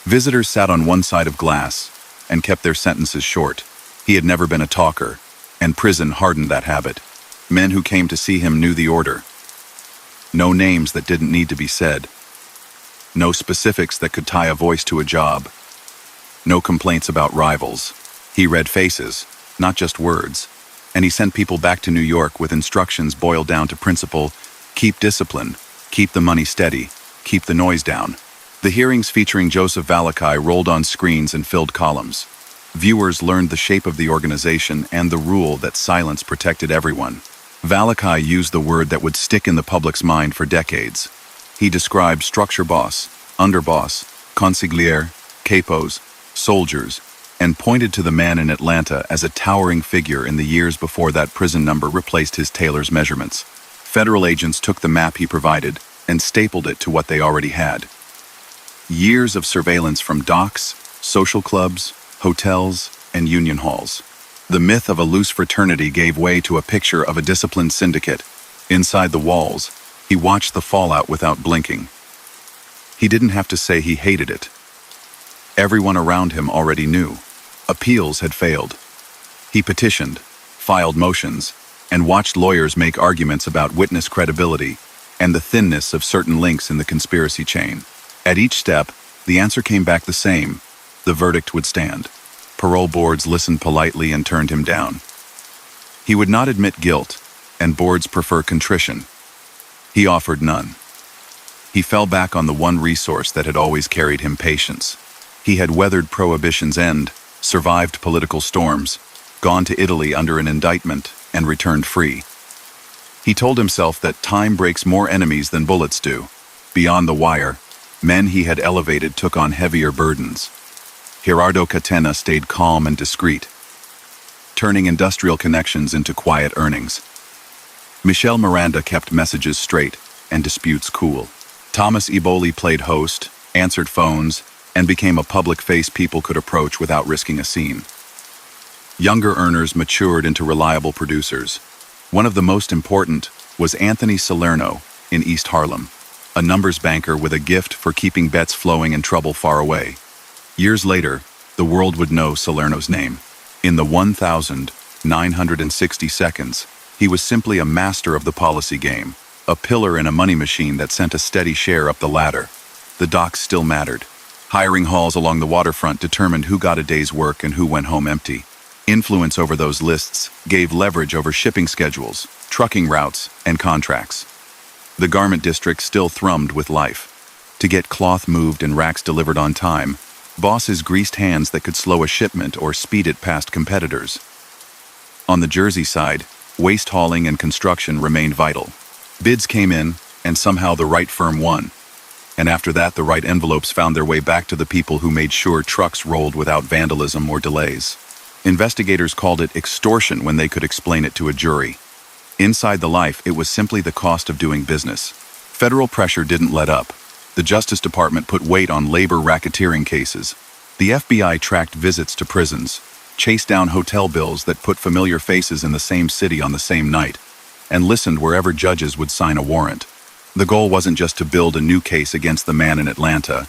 Visitors sat on one side of glass and kept their sentences short. He had never been a talker, and prison hardened that habit. Men who came to see him knew the order. No names that didn't need to be said. No specifics that could tie a voice to a job. No complaints about rivals. He read faces, not just words, and he sent people back to New York with instructions boiled down to principle: keep discipline, keep the money steady, keep the noise down. The hearings featuring Joseph Valakai rolled on screens and filled columns. Viewers learned the shape of the organization and the rule that silence protected everyone. Valakai used the word that would stick in the public's mind for decades. He described structure boss, underboss, consigliere, capos, soldiers, and pointed to the man in Atlanta as a towering figure in the years before that prison number replaced his tailor's measurements. Federal agents took the map he provided and stapled it to what they already had. Years of surveillance from docks, social clubs, hotels, and union halls. The myth of a loose fraternity gave way to a picture of a disciplined syndicate. Inside the walls, he watched the fallout without blinking. He didn't have to say he hated it. Everyone around him already knew. Appeals had failed. He petitioned, filed motions, and watched lawyers make arguments about witness credibility and the thinness of certain links in the conspiracy chain. At each step, the answer came back the same. The verdict would stand. Parole boards listened politely and turned him down. He would not admit guilt, and boards prefer contrition. He offered none. He fell back on the one resource that had always carried him: patience. He had weathered Prohibition's end, survived political storms, gone to Italy under an indictment, and returned free. He told himself that time breaks more enemies than bullets do. Beyond the wire, men he had elevated took on heavier burdens. Gerardo Catena stayed calm and discreet, turning industrial connections into quiet earnings. Michel Miranda kept messages straight and disputes cool. Thomas Eboli played host, answered phones, and became a public face people could approach without risking a scene. Younger earners matured into reliable producers. One of the most important was Anthony Salerno in East Harlem, a numbers banker with a gift for keeping bets flowing and trouble far away. Years later, the world would know Salerno's name. In the 1,960 seconds, he was simply a master of the policy game, a pillar in a money machine that sent a steady share up the ladder. The docks still mattered. Hiring halls along the waterfront determined who got a day's work and who went home empty. Influence over those lists gave leverage over shipping schedules, trucking routes, and contracts. The garment district still thrummed with life. To get cloth moved and racks delivered on time, bosses greased hands that could slow a shipment or speed it past competitors. On the Jersey side, waste hauling and construction remained vital. Bids came in, and somehow the right firm won. And after that, the right envelopes found their way back to the people who made sure trucks rolled without vandalism or delays. Investigators called it extortion when they could explain it to a jury. Inside the life, it was simply the cost of doing business. Federal pressure didn't let up. The Justice Department put weight on labor racketeering cases. The FBI tracked visits to prisons, chased down hotel bills that put familiar faces in the same city on the same night, and listened wherever judges would sign a warrant. The goal wasn't just to build a new case against the man in Atlanta.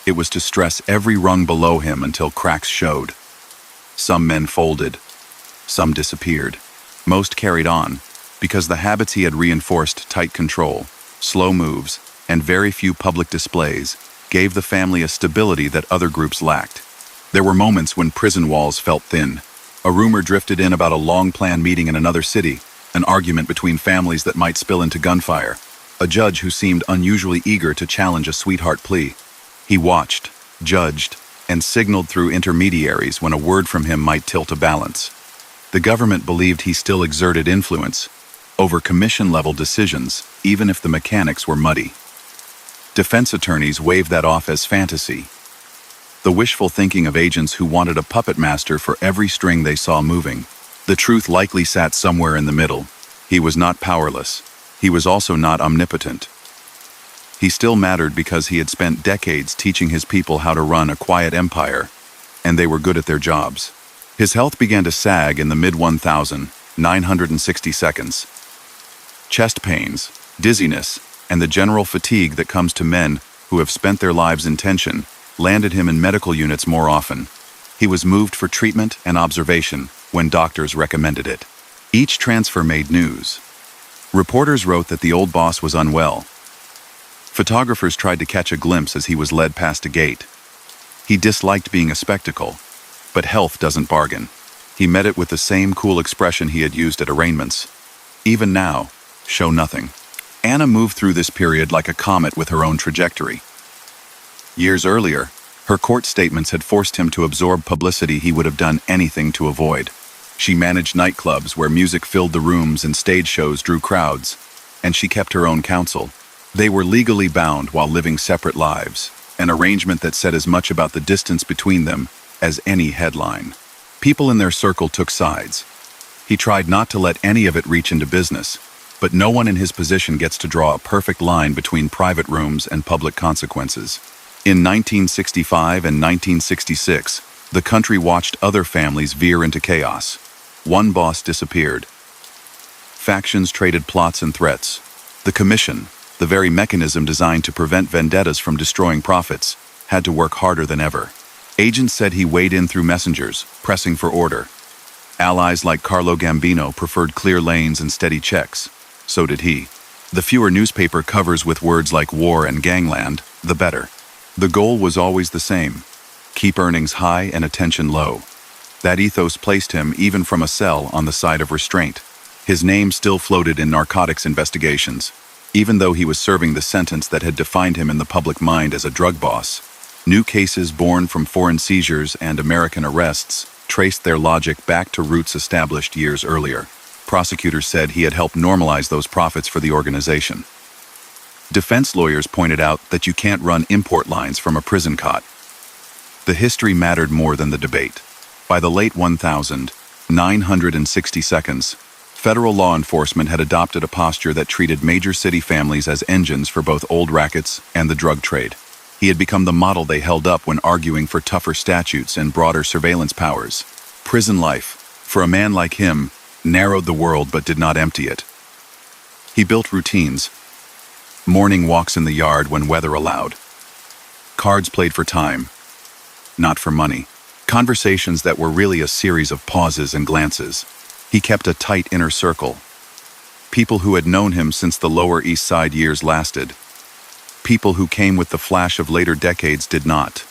It was to stress every rung below him until cracks showed. Some men folded. Some disappeared. Most carried on, because the habits he had reinforced: tight control, slow moves, and very few public displays gave the family a stability that other groups lacked. There were moments when prison walls felt thin. A rumor drifted in about a long-planned meeting in another city, an argument between families that might spill into gunfire, a judge who seemed unusually eager to challenge a sweetheart plea. He watched, judged, and signaled through intermediaries when a word from him might tilt a balance. The government believed he still exerted influence over commission-level decisions, even if the mechanics were muddy. Defense attorneys waved that off as fantasy, the wishful thinking of agents who wanted a puppet master for every string they saw moving. The truth likely sat somewhere in the middle. He was not powerless. He was also not omnipotent. He still mattered because he had spent decades teaching his people how to run a quiet empire, and they were good at their jobs. His health began to sag in the mid-1,960 seconds. Chest pains, dizziness, and the general fatigue that comes to men who have spent their lives in tension landed him in medical units more often. He was moved for treatment and observation when doctors recommended it. Each transfer made news. Reporters wrote that the old boss was unwell. Photographers tried to catch a glimpse as he was led past a gate. He disliked being a spectacle, but health doesn't bargain. He met it with the same cool expression he had used at arraignments. Even now, show nothing. Anna moved through this period like a comet with her own trajectory. Years earlier, her court statements had forced him to absorb publicity he would have done anything to avoid. She managed nightclubs where music filled the rooms and stage shows drew crowds, and she kept her own counsel. They were legally bound while living separate lives, an arrangement that said as much about the distance between them as any headline. People in their circle took sides. He tried not to let any of it reach into business. But no one in his position gets to draw a perfect line between private rooms and public consequences. In 1965 and 1966, the country watched other families veer into chaos. One boss disappeared. Factions traded plots and threats. The commission, the very mechanism designed to prevent vendettas from destroying profits, had to work harder than ever. Agents said he weighed in through messengers, pressing for order. Allies like Carlo Gambino preferred clear lanes and steady checks. So did he. The fewer newspaper covers with words like war and gangland, the better. The goal was always the same: keep earnings high and attention low. That ethos placed him, even from a cell, on the side of restraint. His name still floated in narcotics investigations, even though he was serving the sentence that had defined him in the public mind as a drug boss. New cases born from foreign seizures and American arrests traced their logic back to roots established years earlier. Prosecutors said he had helped normalize those profits for the organization. Defense lawyers pointed out that you can't run import lines from a prison cot. The history mattered more than the debate. By the late 1960s, federal law enforcement had adopted a posture that treated major city families as engines for both old rackets and the drug trade. He had become the model they held up when arguing for tougher statutes and broader surveillance powers. Prison life, for a man like him, narrowed the world but did not empty it. He built routines. Morning walks in the yard when weather allowed. Cards played for time, not for money. Conversations that were really a series of pauses and glances. He kept a tight inner circle. People who had known him since the Lower East Side years lasted. People who came with the flash of later decades did not.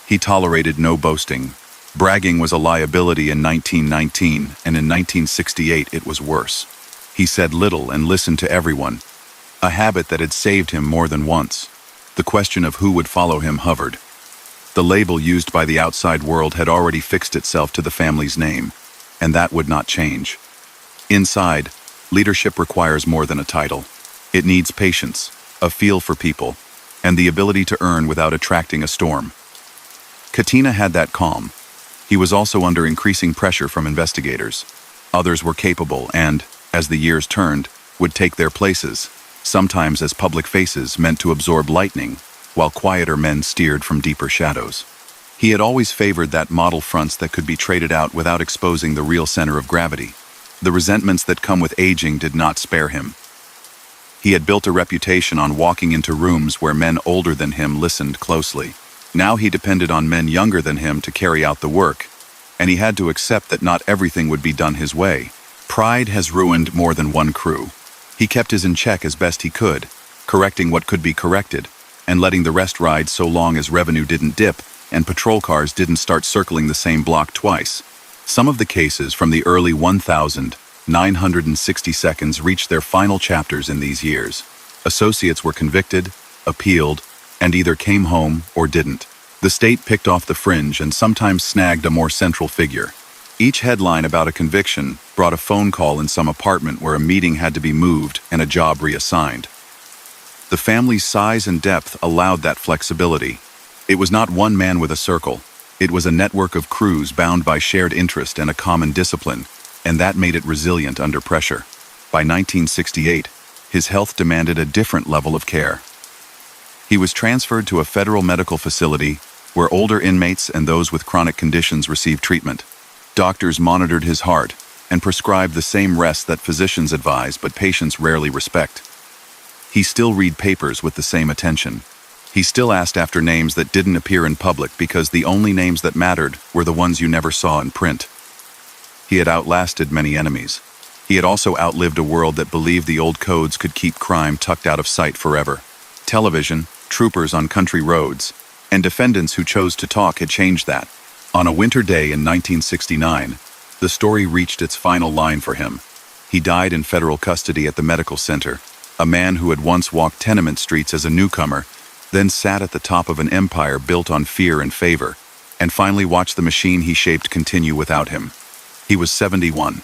He tolerated no boasting. Bragging was a liability in 1919, and in 1968 it was worse. He said little and listened to everyone, a habit that had saved him more than once. The question of who would follow him hovered. The label used by the outside world had already fixed itself to the family's name, and that would not change. Inside, leadership requires more than a title. It needs patience, a feel for people, and the ability to earn without attracting a storm. Katina had that calm. He was also under increasing pressure from investigators. Others were capable and, as the years turned, would take their places, sometimes as public faces meant to absorb lightning, while quieter men steered from deeper shadows. He had always favored that model fronts that could be traded out without exposing the real center of gravity. The resentments that come with aging did not spare him. He had built a reputation on walking into rooms where men older than him listened closely. Now he depended on men younger than him to carry out the work, and he had to accept that not everything would be done his way. Pride has ruined more than one crew. He kept his in check as best he could, correcting what could be corrected, and letting the rest ride so long as revenue didn't dip and patrol cars didn't start circling the same block twice. Some of the cases from the early 1960s reached their final chapters in these years. Associates were convicted, appealed, and either came home or didn't. The state picked off the fringe and sometimes snagged a more central figure. Each headline about a conviction brought a phone call in some apartment where a meeting had to be moved and a job reassigned. The family's size and depth allowed that flexibility. It was not one man with a circle. It was a network of crews bound by shared interest and a common discipline, and that made it resilient under pressure. By 1968, his health demanded a different level of care. He was transferred to a federal medical facility where older inmates and those with chronic conditions received treatment. Doctors monitored his heart and prescribed the same rest that physicians advise but patients rarely respect. He still read papers with the same attention. He still asked after names that didn't appear in public because the only names that mattered were the ones you never saw in print. He had outlasted many enemies. He had also outlived a world that believed the old codes could keep crime tucked out of sight forever. Television, troopers on country roads, and defendants who chose to talk had changed that. On a winter day in 1969, the story reached its final line for him. He died in federal custody at the medical center, a man who had once walked tenement streets as a newcomer, then sat at the top of an empire built on fear and favor, and finally watched the machine he shaped continue without him. He was 71.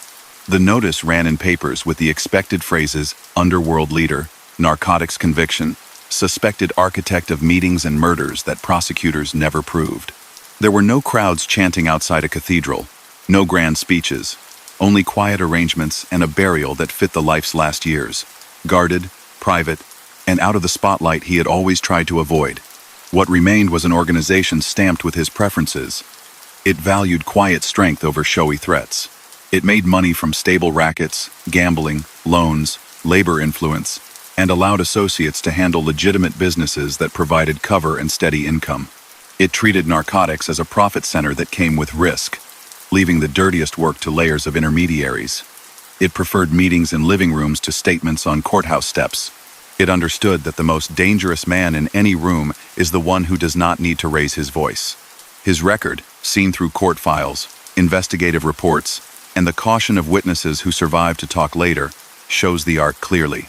The notice ran in papers with the expected phrases, underworld leader, narcotics conviction, suspected architect of meetings and murders that prosecutors never proved. There were no crowds chanting outside a cathedral, no grand speeches, only quiet arrangements and a burial that fit the life's last years. Guarded, private, and out of the spotlight he had always tried to avoid. What remained was an organization stamped with his preferences. It valued quiet strength over showy threats. It made money from stable rackets, gambling, loans, labor influence, and allowed associates to handle legitimate businesses that provided cover and steady income. It treated narcotics as a profit center that came with risk, leaving the dirtiest work to layers of intermediaries. It preferred meetings in living rooms to statements on courthouse steps. It understood that the most dangerous man in any room is the one who does not need to raise his voice. His record, seen through court files, investigative reports, and the caution of witnesses who survived to talk later, shows the arc clearly.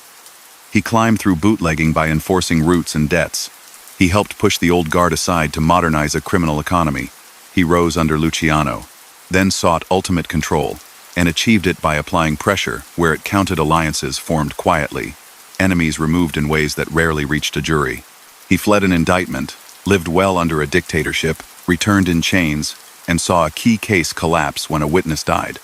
He climbed through bootlegging by enforcing roots and debts. He helped push the old guard aside to modernize a criminal economy. He rose under Luciano, then sought ultimate control, and achieved it by applying pressure where it counted. Alliances formed quietly, enemies removed in ways that rarely reached a jury. He fled an indictment, lived well under a dictatorship, returned in chains, and saw a key case collapse when a witness died.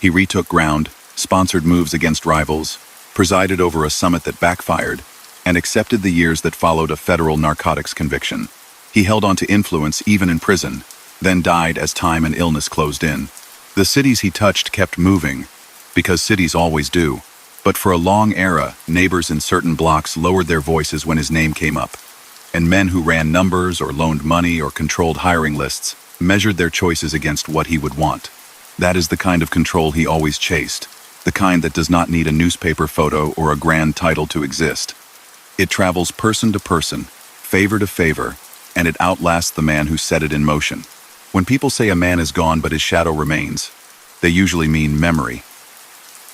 He retook ground, sponsored moves against rivals, presided over a summit that backfired, and accepted the years that followed a federal narcotics conviction. He held on to influence even in prison, then died as time and illness closed in. The cities he touched kept moving, because cities always do. But for a long era, neighbors in certain blocks lowered their voices when his name came up. And men who ran numbers or loaned money or controlled hiring lists measured their choices against what he would want. That is the kind of control he always chased, the kind that does not need a newspaper photo or a grand title to exist. It travels person to person, favor to favor, and it outlasts the man who set it in motion. When people say a man is gone but his shadow remains, they usually mean memory.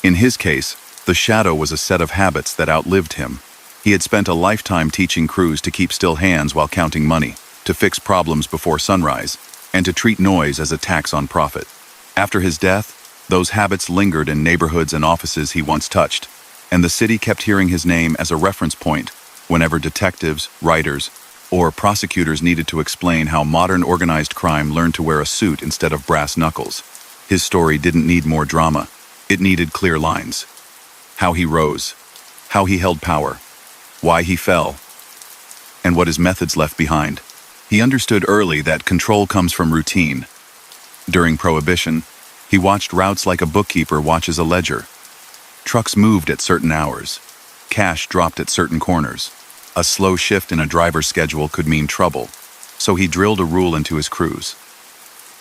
In his case, the shadow was a set of habits that outlived him. He had spent a lifetime teaching crews to keep still hands while counting money, to fix problems before sunrise, and to treat noise as a tax on profit. After his death, those habits lingered in neighborhoods and offices he once touched, and the city kept hearing his name as a reference point whenever detectives, writers, or prosecutors needed to explain how modern organized crime learned to wear a suit instead of brass knuckles. His story didn't need more drama. It needed clear lines. How he rose, how he held power, why he fell, and what his methods left behind. He understood early that control comes from routine. During Prohibition, he watched routes like a bookkeeper watches a ledger. Trucks moved at certain hours. Cash dropped at certain corners. A slow shift in a driver's schedule could mean trouble, so he drilled a rule into his crews.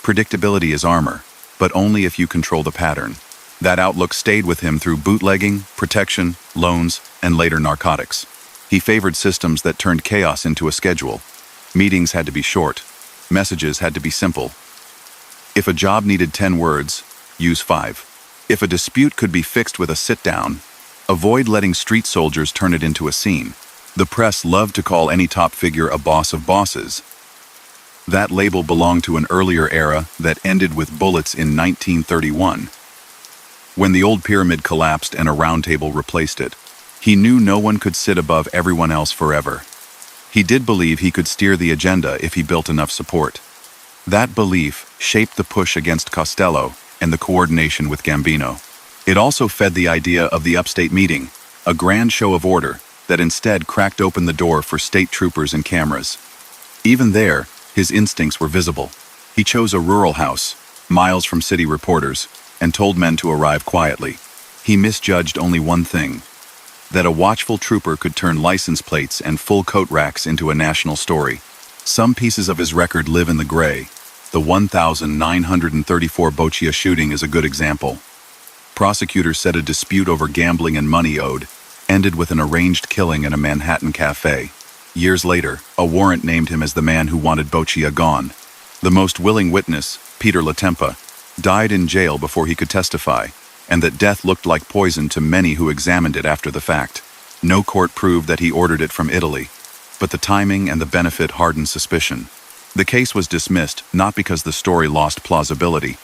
Predictability is armor, but only if you control the pattern. That outlook stayed with him through bootlegging, protection, loans, and later narcotics. He favored systems that turned chaos into a schedule. Meetings had to be short. Messages had to be simple. If a job needed 10 words, use 5. If a dispute could be fixed with a sit-down, avoid letting street soldiers turn it into a scene. The press loved to call any top figure a boss of bosses. That label belonged to an earlier era that ended with bullets in 1931. When the old pyramid collapsed and a round table replaced it, he knew no one could sit above everyone else forever. He did believe he could steer the agenda if he built enough support. That belief shaped the push against Costello and the coordination with Gambino. It also fed the idea of the upstate meeting, a grand show of order that instead cracked open the door for state troopers and cameras. Even there, his instincts were visible. He chose a rural house, miles from city reporters, and told men to arrive quietly. He misjudged only one thing: that a watchful trooper could turn license plates and full coat racks into a national story. Some pieces of his record live in the gray. The 1934 Boccia shooting is a good example. Prosecutors said a dispute over gambling and money owed ended with an arranged killing in a Manhattan cafe. Years later, a warrant named him as the man who wanted Boccia gone. The most willing witness, Peter Latempa, died in jail before he could testify, and that death looked like poison to many who examined it after the fact. No court proved that he ordered it from Italy, but the timing and the benefit hardened suspicion. The case was dismissed not because the story lost plausibility,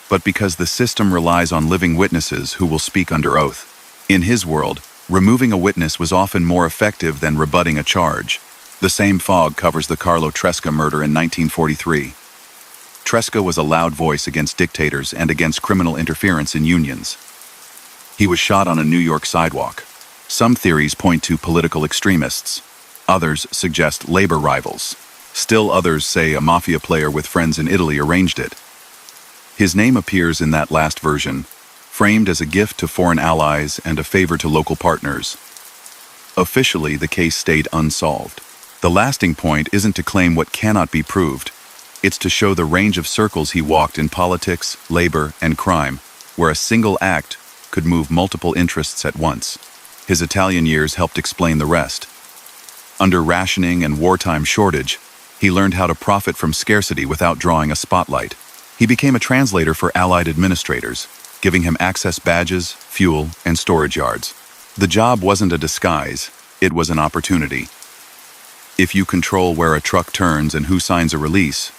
but because the system relies on living witnesses who will speak under oath. In his world, removing a witness was often more effective than rebutting a charge. The same fog covers the Carlo Tresca murder in 1943. Tresca was a loud voice against dictators and against criminal interference in unions. He was shot on a New York sidewalk. Some theories point to political extremists. Others suggest labor rivals. Still others say a mafia player with friends in Italy arranged it. His name appears in that last version, framed as a gift to foreign allies and a favor to local partners. Officially, the case stayed unsolved. The lasting point isn't to claim what cannot be proved. It's to show the range of circles he walked in politics, labor, and crime, where a single act could move multiple interests at once. His Italian years helped explain the rest. Under rationing and wartime shortage, he learned how to profit from scarcity without drawing a spotlight. He became a translator for Allied administrators, giving him access badges, fuel, and storage yards. The job wasn't a disguise, it was an opportunity. If you control where a truck turns and who signs a release,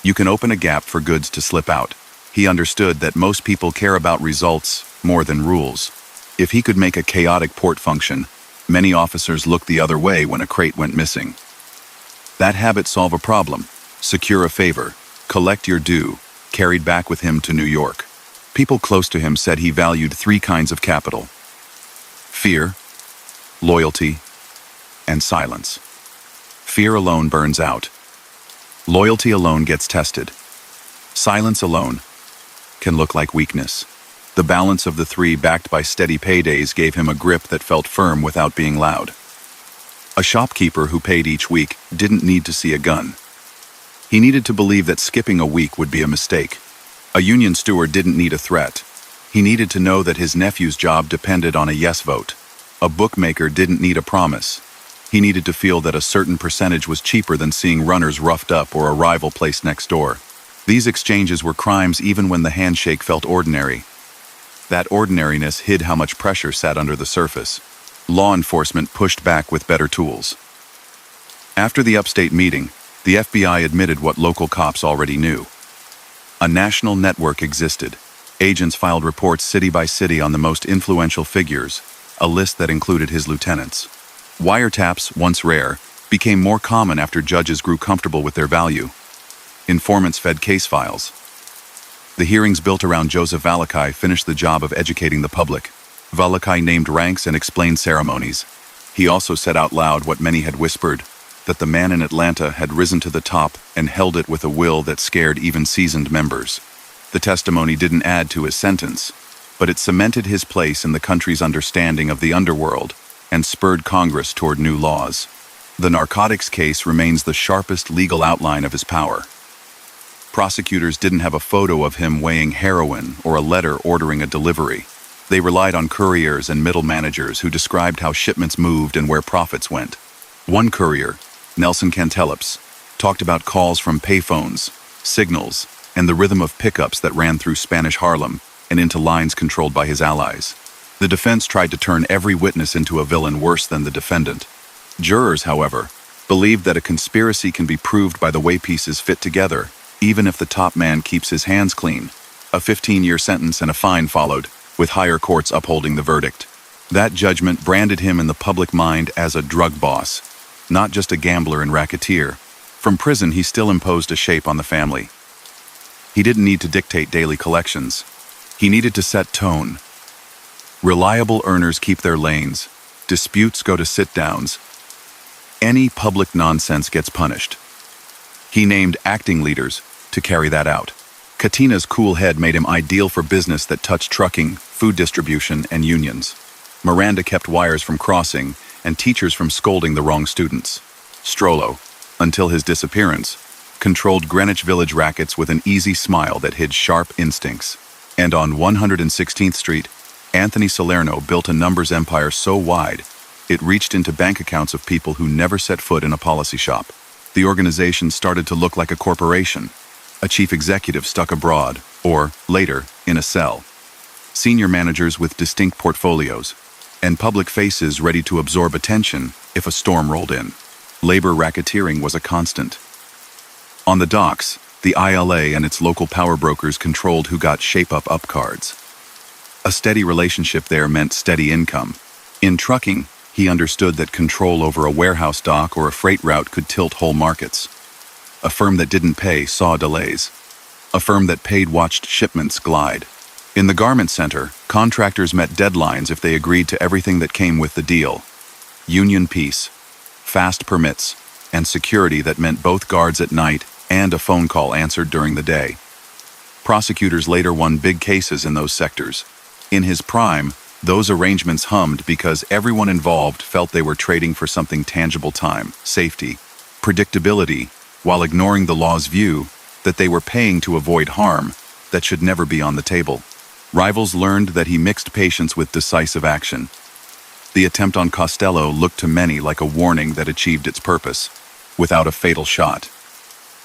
you can open a gap for goods to slip out. He understood that most people care about results more than rules. If he could make a chaotic port function, many officers looked the other way when a crate went missing. That habit solved a problem, secure a favor, collect your due, carried back with him to New York. People close to him said he valued 3 kinds of capital: fear, loyalty, and silence. Fear alone burns out. Loyalty alone gets tested. Silence alone can look like weakness. The balance of the 3, backed by steady paydays, gave him a grip that felt firm without being loud. A shopkeeper who paid each week didn't need to see a gun. He needed to believe that skipping a week would be a mistake. A union steward didn't need a threat. He needed to know that his nephew's job depended on a yes vote. A bookmaker didn't need a promise. He needed to feel that a certain percentage was cheaper than seeing runners roughed up or a rival placed next door. These exchanges were crimes even when the handshake felt ordinary. That ordinariness hid how much pressure sat under the surface. Law enforcement pushed back with better tools. After the upstate meeting, the FBI admitted what local cops already knew. A national network existed. Agents filed reports city by city on the most influential figures, a list that included his lieutenants. Wiretaps, once rare, became more common after judges grew comfortable with their value. Informants fed case files. The hearings built around Joseph Valakai finished the job of educating the public. Valakai named ranks and explained ceremonies. He also said out loud what many had whispered, that the man in Atlanta had risen to the top and held it with a will that scared even seasoned members. The testimony didn't add to his sentence, but it cemented his place in the country's understanding of the underworld and spurred Congress toward new laws. The narcotics case remains the sharpest legal outline of his power. Prosecutors didn't have a photo of him weighing heroin or a letter ordering a delivery. They relied on couriers and middle managers who described how shipments moved and where profits went. One courier, Nelson Cantellops, talked about calls from payphones, signals, and the rhythm of pickups that ran through Spanish Harlem and into lines controlled by his allies. The defense tried to turn every witness into a villain worse than the defendant. Jurors, however, believed that a conspiracy can be proved by the way pieces fit together, even if the top man keeps his hands clean. A 15-year sentence and a fine followed, with higher courts upholding the verdict. That judgment branded him in the public mind as a drug boss, not just a gambler and racketeer. From prison, he still imposed a shape on the family. He didn't need to dictate daily collections. He needed to set tone. Reliable earners keep their lanes. Disputes go to sit-downs. Any public nonsense gets punished. He named acting leaders to carry that out. Katina's cool head made him ideal for business that touched trucking, food distribution, and unions. Miranda kept wires from crossing and teachers from scolding the wrong students. Strollo, until his disappearance, controlled Greenwich Village rackets with an easy smile that hid sharp instincts. And on 116th Street, Anthony Salerno built a numbers empire so wide, it reached into bank accounts of people who never set foot in a policy shop. The organization started to look like a corporation, a chief executive stuck abroad, or, later, in a cell. Senior managers with distinct portfolios, and public faces ready to absorb attention if a storm rolled in. Labor racketeering was a constant. On the docks, the ILA and its local power brokers controlled who got shape-up cards. A steady relationship there meant steady income. In trucking, he understood that control over a warehouse dock or a freight route could tilt whole markets. A firm that didn't pay saw delays. A firm that paid watched shipments glide. In the garment center, contractors met deadlines if they agreed to everything that came with the deal. Union peace, fast permits, and security that meant both guards at night and a phone call answered during the day. Prosecutors later won big cases in those sectors. In his prime, those arrangements hummed because everyone involved felt they were trading for something tangible: time, safety, predictability, while ignoring the law's view that they were paying to avoid harm that should never be on the table. Rivals learned that he mixed patience with decisive action. The attempt on Costello looked to many like a warning that achieved its purpose, without a fatal shot.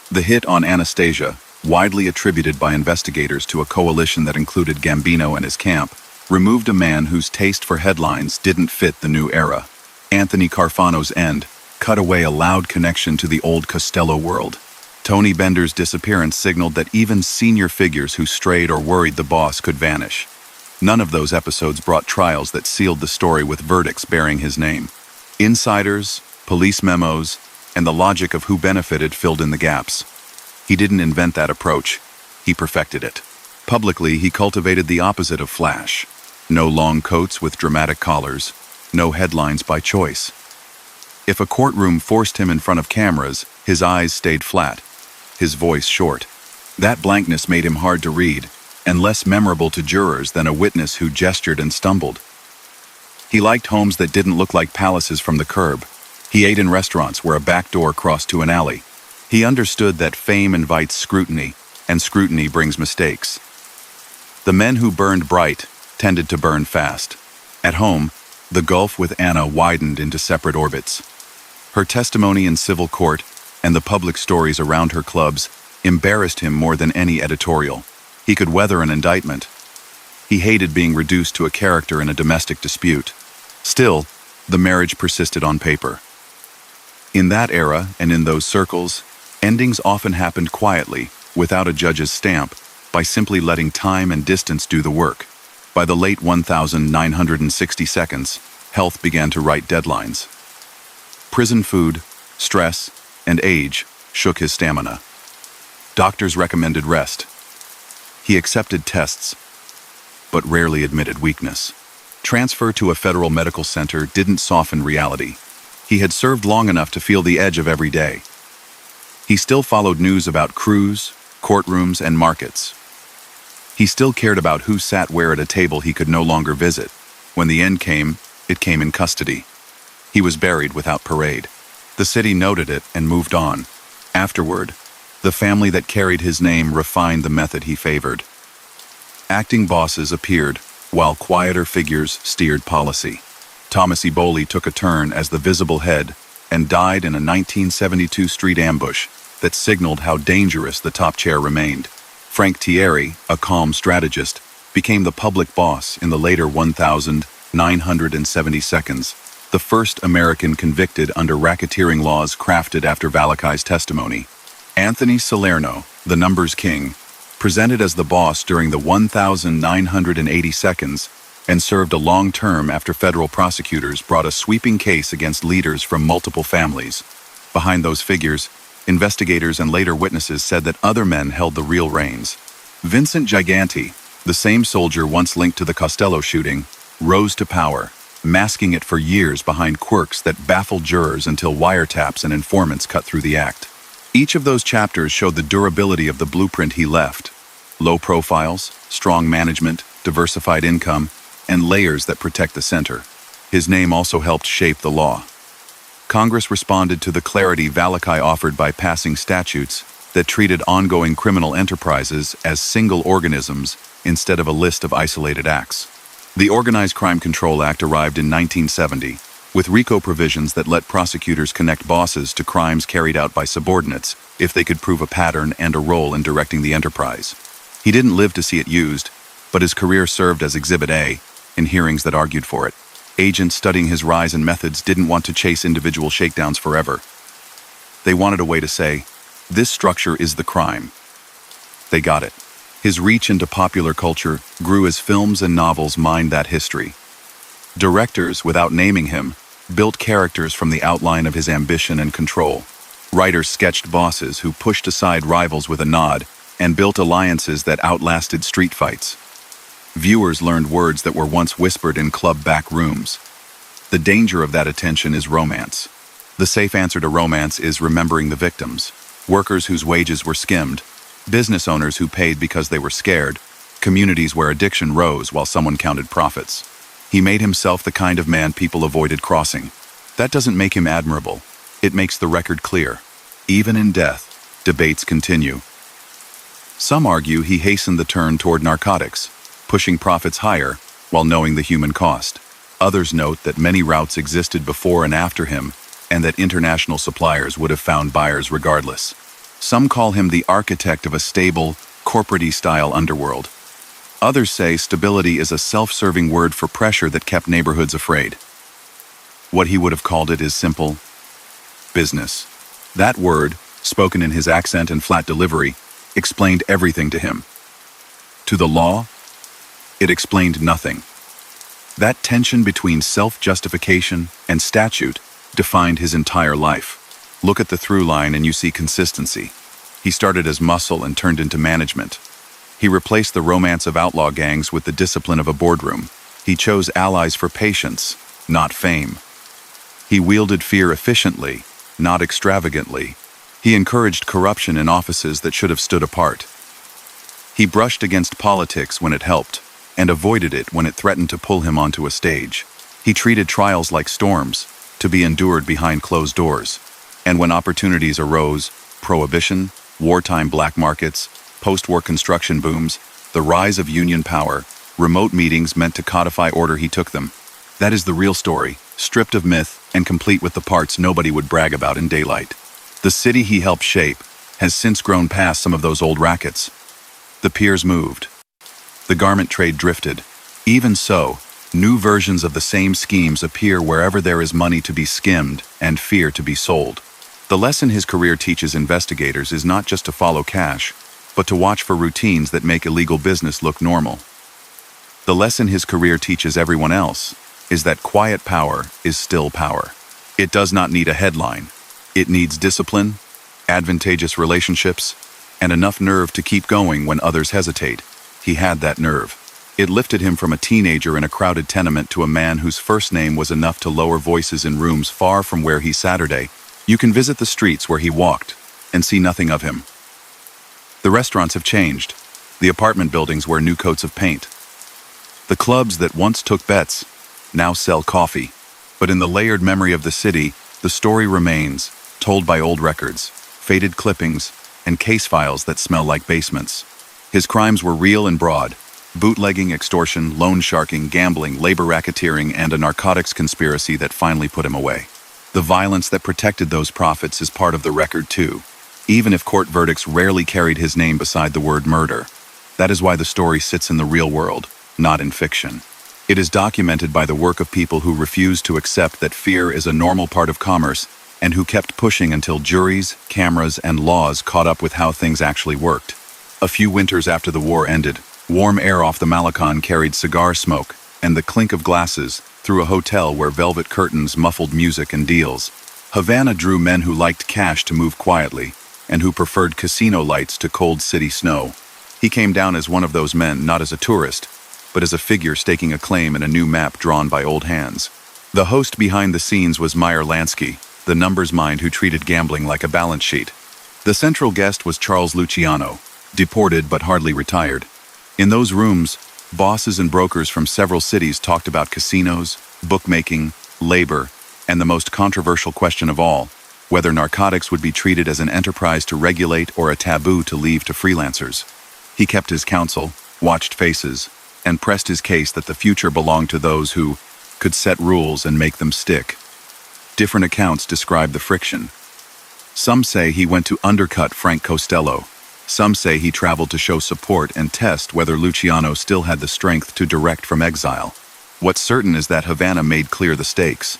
The hit on Anastasia, widely attributed by investigators to a coalition that included Gambino and his camp, removed a man whose taste for headlines didn't fit the new era. Anthony Carfano's end cut away a loud connection to the old Costello world. Tony Bender's disappearance signaled that even senior figures who strayed or worried the boss could vanish. None of those episodes brought trials that sealed the story with verdicts bearing his name. Insiders, police memos, and the logic of who benefited filled in the gaps. He didn't invent that approach, he perfected it. Publicly, he cultivated the opposite of flash. No long coats with dramatic collars, no headlines by choice. If a courtroom forced him in front of cameras, his eyes stayed flat, his voice short. That blankness made him hard to read, and less memorable to jurors than a witness who gestured and stumbled. He liked homes that didn't look like palaces from the curb. He ate in restaurants where a back door crossed to an alley. He understood that fame invites scrutiny, and scrutiny brings mistakes. The men who burned bright tended to burn fast. At home, the gulf with Anna widened into separate orbits. Her testimony in civil court and the public stories around her clubs embarrassed him more than any editorial. He could weather an indictment. He hated being reduced to a character in a domestic dispute. Still, the marriage persisted on paper. In that era and in those circles, endings often happened quietly, without a judge's stamp, by simply letting time and distance do the work. By the late 1960 seconds, health began to write deadlines. Prison food, stress, and age shook his stamina. Doctors recommended rest. He accepted tests, but rarely admitted weakness. Transfer to a federal medical center didn't soften reality. He had served long enough to feel the edge of every day. He still followed news about crews, courtrooms, and markets. He still cared about who sat where at a table he could no longer visit. When the end came, it came in custody. He was buried without parade. The city noted it and moved on. Afterward, the family that carried his name refined the method he favored. Acting bosses appeared, while quieter figures steered policy. Thomas Eboli took a turn as the visible head and died in a 1972 street ambush that signaled how dangerous the top chair remained. Frank Thierry, a calm strategist, became the public boss in the later 1970 seconds, the first American convicted under racketeering laws crafted after Valakai's testimony. Anthony Salerno, the numbers king, presented as the boss during the 1980 seconds and served a long term after federal prosecutors brought a sweeping case against leaders from multiple families. Behind those figures, investigators and later witnesses said that other men held the real reins. Vincent Giganti, the same soldier once linked to the Costello shooting, rose to power, masking it for years behind quirks that baffled jurors until wiretaps and informants cut through the act. Each of those chapters showed the durability of the blueprint he left. Low profiles, strong management, diversified income, and layers that protect the center. His name also helped shape the law. Congress responded to the clarity Valakai offered by passing statutes that treated ongoing criminal enterprises as single organisms instead of a list of isolated acts. The Organized Crime Control Act arrived in 1970, with RICO provisions that let prosecutors connect bosses to crimes carried out by subordinates if they could prove a pattern and a role in directing the enterprise. He didn't live to see it used, but his career served as Exhibit A in hearings that argued for it. Agents studying his rise and methods didn't want to chase individual shakedowns forever. They wanted a way to say, this structure is the crime. They got it. His reach into popular culture grew as films and novels mined that history. Directors, without naming him, built characters from the outline of his ambition and control. Writers sketched bosses who pushed aside rivals with a nod and built alliances that outlasted street fights. Viewers learned words that were once whispered in club back rooms. The danger of that attention is romance. The safe answer to romance is remembering the victims. Workers whose wages were skimmed, business owners who paid because they were scared, communities where addiction rose while someone counted profits. He made himself the kind of man people avoided crossing. That doesn't make him admirable. It makes the record clear. Even in death, debates continue. Some argue he hastened the turn toward narcotics, pushing profits higher while knowing the human cost. Others note that many routes existed before and after him, and that international suppliers would have found buyers regardless. Some call him the architect of a stable, corporate-y style underworld. Others say stability is a self-serving word for pressure that kept neighborhoods afraid. What he would have called it is simple: business. That word, spoken in his accent and flat delivery, explained everything to him. To the law, it explained nothing. That tension between self-justification and statute defined his entire life. Look at the through line and you see consistency. He started as muscle and turned into management. He replaced the romance of outlaw gangs with the discipline of a boardroom. He chose allies for patience, not fame. He wielded fear efficiently, not extravagantly. He encouraged corruption in offices that should have stood apart. He brushed against politics when it helped, and avoided it when it threatened to pull him onto a stage. He treated trials like storms, to be endured behind closed doors. And when opportunities arose, prohibition, wartime black markets, post-war construction booms, the rise of union power, remote meetings meant to codify order, he took them. That is the real story, stripped of myth and complete with the parts nobody would brag about in daylight. The city he helped shape has since grown past some of those old rackets. The piers moved. The garment trade drifted. Even so, new versions of the same schemes appear wherever there is money to be skimmed and fear to be sold. The lesson his career teaches investigators is not just to follow cash, but to watch for routines that make illegal business look normal. The lesson his career teaches everyone else is that quiet power is still power. It does not need a headline. It needs discipline, advantageous relationships, and enough nerve to keep going when others hesitate. He had that nerve. It lifted him from a teenager in a crowded tenement to a man whose first name was enough to lower voices in rooms far from where he Saturday. You can visit the streets where he walked and see nothing of him. The restaurants have changed. The apartment buildings wear new coats of paint. The clubs that once took bets now sell coffee. But in the layered memory of the city, the story remains, told by old records, faded clippings, and case files that smell like basements. His crimes were real and broad: bootlegging, extortion, loan sharking, gambling, labor racketeering, and a narcotics conspiracy that finally put him away. The violence that protected those profits is part of the record too, even if court verdicts rarely carried his name beside the word murder. That is why the story sits in the real world, not in fiction. It is documented by the work of people who refused to accept that fear is a normal part of commerce, and who kept pushing until juries, cameras, and laws caught up with how things actually worked. A few winters after the war ended, warm air off the Malecon carried cigar smoke and the clink of glasses through a hotel where velvet curtains muffled music and deals. Havana drew men who liked cash to move quietly, and who preferred casino lights to cold city snow. He came down as one of those men, not as a tourist, but as a figure staking a claim in a new map drawn by old hands. The host behind the scenes was Meyer Lansky, the numbers mind who treated gambling like a balance sheet. The central guest was Charles Luciano, deported but hardly retired. In those rooms, bosses and brokers from several cities talked about casinos, bookmaking, labor, and the most controversial question of all, whether narcotics would be treated as an enterprise to regulate or a taboo to leave to freelancers. He kept his counsel, watched faces, and pressed his case that the future belonged to those who could set rules and make them stick. Different accounts describe the friction. Some say he went to undercut Frank Costello. Some say he traveled to show support and test whether Luciano still had the strength to direct from exile. What's certain is that Havana made clear the stakes.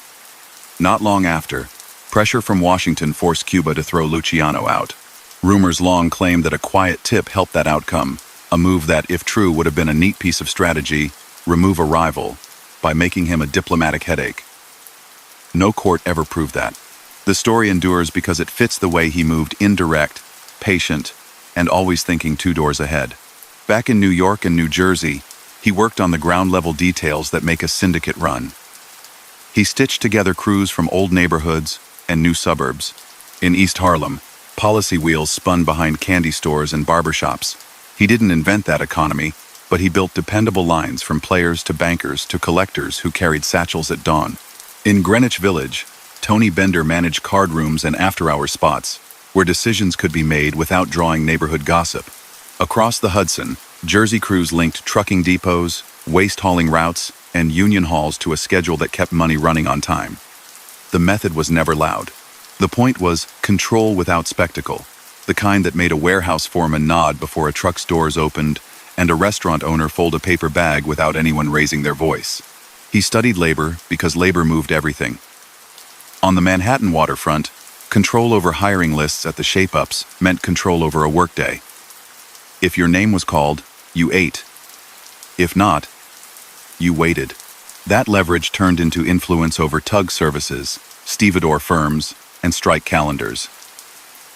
Not long after, pressure from Washington forced Cuba to throw Luciano out. Rumors long claimed that a quiet tip helped that outcome, a move that, if true, would have been a neat piece of strategy: remove a rival by making him a diplomatic headache. No court ever proved that. The story endures because it fits the way he moved: indirect, patient, and always thinking 2 doors ahead. Back in New York and New Jersey, he worked on the ground-level details that make a syndicate run. He stitched together crews from old neighborhoods and new suburbs. In East Harlem, policy wheels spun behind candy stores and barbershops. He didn't invent that economy, but he built dependable lines from players to bankers to collectors who carried satchels at dawn. In Greenwich Village, Tony Bender managed card rooms and after-hour spots, where decisions could be made without drawing neighborhood gossip. Across the Hudson, Jersey crews linked trucking depots, waste-hauling routes, and union halls to a schedule that kept money running on time. The method was never loud. The point was control without spectacle, the kind that made a warehouse foreman nod before a truck's doors opened and a restaurant owner fold a paper bag without anyone raising their voice. He studied labor because labor moved everything. On the Manhattan waterfront, control over hiring lists at the shape-ups meant control over a workday. If your name was called, you ate. If not, you waited. That leverage turned into influence over tug services, stevedore firms, and strike calendars.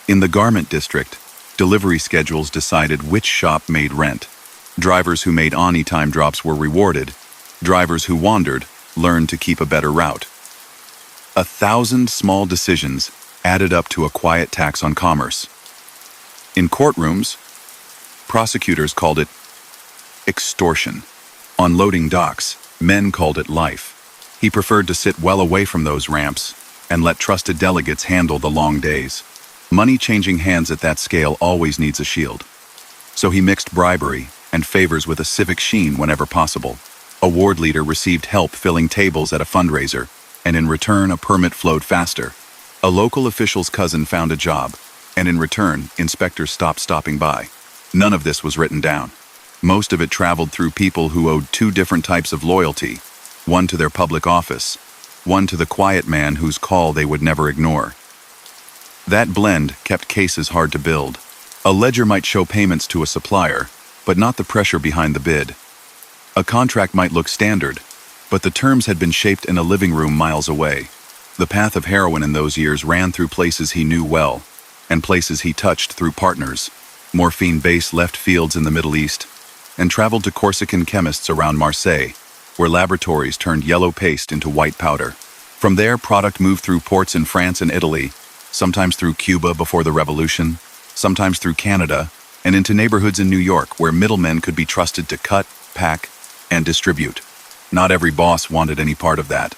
In the garment district, delivery schedules decided which shop made rent. Drivers who made on-time drops were rewarded. Drivers who wandered learned to keep a better route. 1,000 small decisions added up to a quiet tax on commerce. In courtrooms, prosecutors called it extortion. On loading docks, men called it life. He preferred to sit well away from those ramps and let trusted delegates handle the long days. Money changing hands at that scale always needs a shield. So he mixed bribery and favors with a civic sheen whenever possible. A ward leader received help filling tables at a fundraiser, and in return a permit flowed faster. A local official's cousin found a job, and in return, inspectors stopped stopping by. None of this was written down. Most of it traveled through people who owed 2 different types of loyalty, one to their public office, one to the quiet man whose call they would never ignore. That blend kept cases hard to build. A ledger might show payments to a supplier, but not the pressure behind the bid. A contract might look standard, but the terms had been shaped in a living room miles away. The path of heroin in those years ran through places he knew well, and places he touched through partners. Morphine base left fields in the Middle East, and traveled to Corsican chemists around Marseille, where laboratories turned yellow paste into white powder. From there, product moved through ports in France and Italy, sometimes through Cuba before the Revolution, sometimes through Canada, and into neighborhoods in New York where middlemen could be trusted to cut, pack, and distribute. Not every boss wanted any part of that.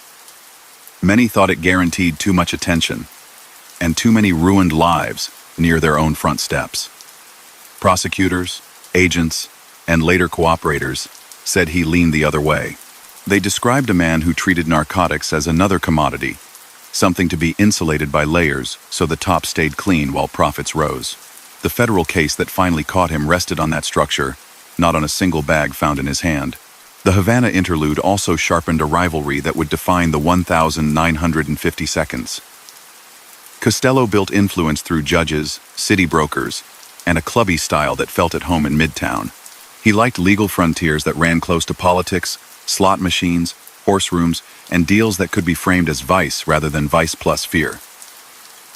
Many thought it guaranteed too much attention, and too many ruined lives near their own front steps. Prosecutors, agents, and later cooperators said he leaned the other way. They described a man who treated narcotics as another commodity, something to be insulated by layers so the top stayed clean while profits rose. The federal case that finally caught him rested on that structure, not on a single bag found in his hand. The Havana interlude also sharpened a rivalry that would define the 1,950 seconds. Costello built influence through judges, city brokers, and a clubby style that felt at home in Midtown. He liked legal frontiers that ran close to politics, slot machines, horse rooms, and deals that could be framed as vice rather than vice plus fear.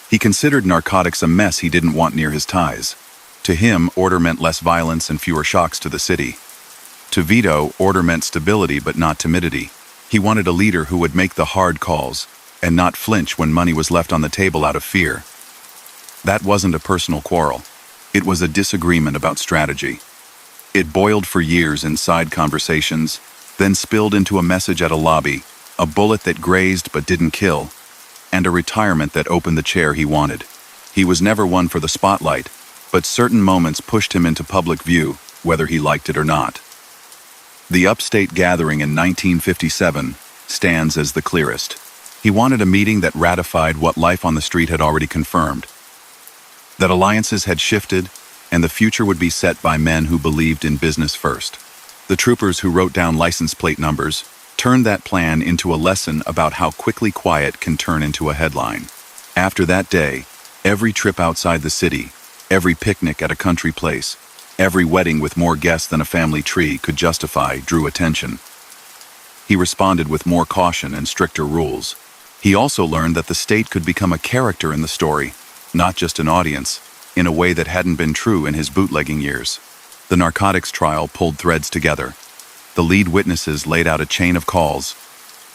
He considered narcotics a mess he didn't want near his ties. To him, order meant less violence and fewer shocks to the city. To Vito, order meant stability but not timidity. He wanted a leader who would make the hard calls and not flinch when money was left on the table out of fear. That wasn't a personal quarrel. It was a disagreement about strategy. It boiled for years in side conversations, then spilled into a message at a lobby, a bullet that grazed but didn't kill, and a retirement that opened the chair he wanted. He was never one for the spotlight, but certain moments pushed him into public view, whether he liked it or not. The upstate gathering in 1957 stands as the clearest. He wanted a meeting that ratified what life on the street had already confirmed, that alliances had shifted, and the future would be set by men who believed in business first. The troopers who wrote down license plate numbers turned that plan into a lesson about how quickly quiet can turn into a headline. After that day, every trip outside the city, every picnic at a country place, every wedding with more guests than a family tree could justify drew attention. He responded with more caution and stricter rules. He also learned that the state could become a character in the story, not just an audience, in a way that hadn't been true in his bootlegging years. The narcotics trial pulled threads together. The lead witnesses laid out a chain of calls,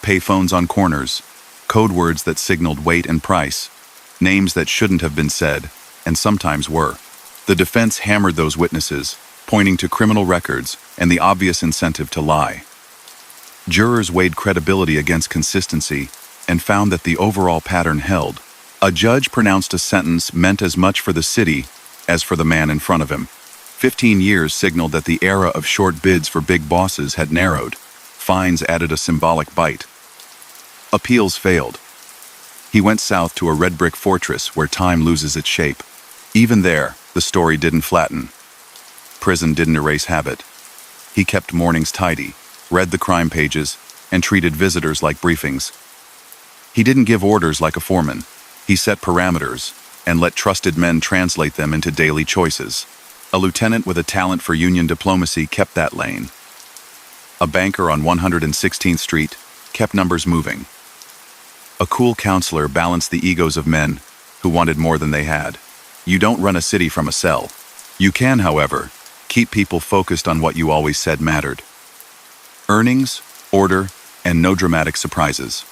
payphones on corners, code words that signaled weight and price, names that shouldn't have been said, and sometimes were. The defense hammered those witnesses, pointing to criminal records and the obvious incentive to lie. Jurors weighed credibility against consistency and found that the overall pattern held. A judge pronounced a sentence meant as much for the city as for the man in front of him. 15 years signaled that the era of short bids for big bosses had narrowed. Fines added a symbolic bite. Appeals failed. He went south to a red brick fortress where time loses its shape. Even there, the story didn't flatten. Prison didn't erase habit. He kept mornings tidy, read the crime pages, and treated visitors like briefings. He didn't give orders like a foreman. He set parameters and let trusted men translate them into daily choices. A lieutenant with a talent for union diplomacy kept that lane. A banker on 116th Street kept numbers moving. A cool counselor balanced the egos of men who wanted more than they had. You don't run a city from a cell. You can, however, keep people focused on what you always said mattered. Earnings, order, and no dramatic surprises.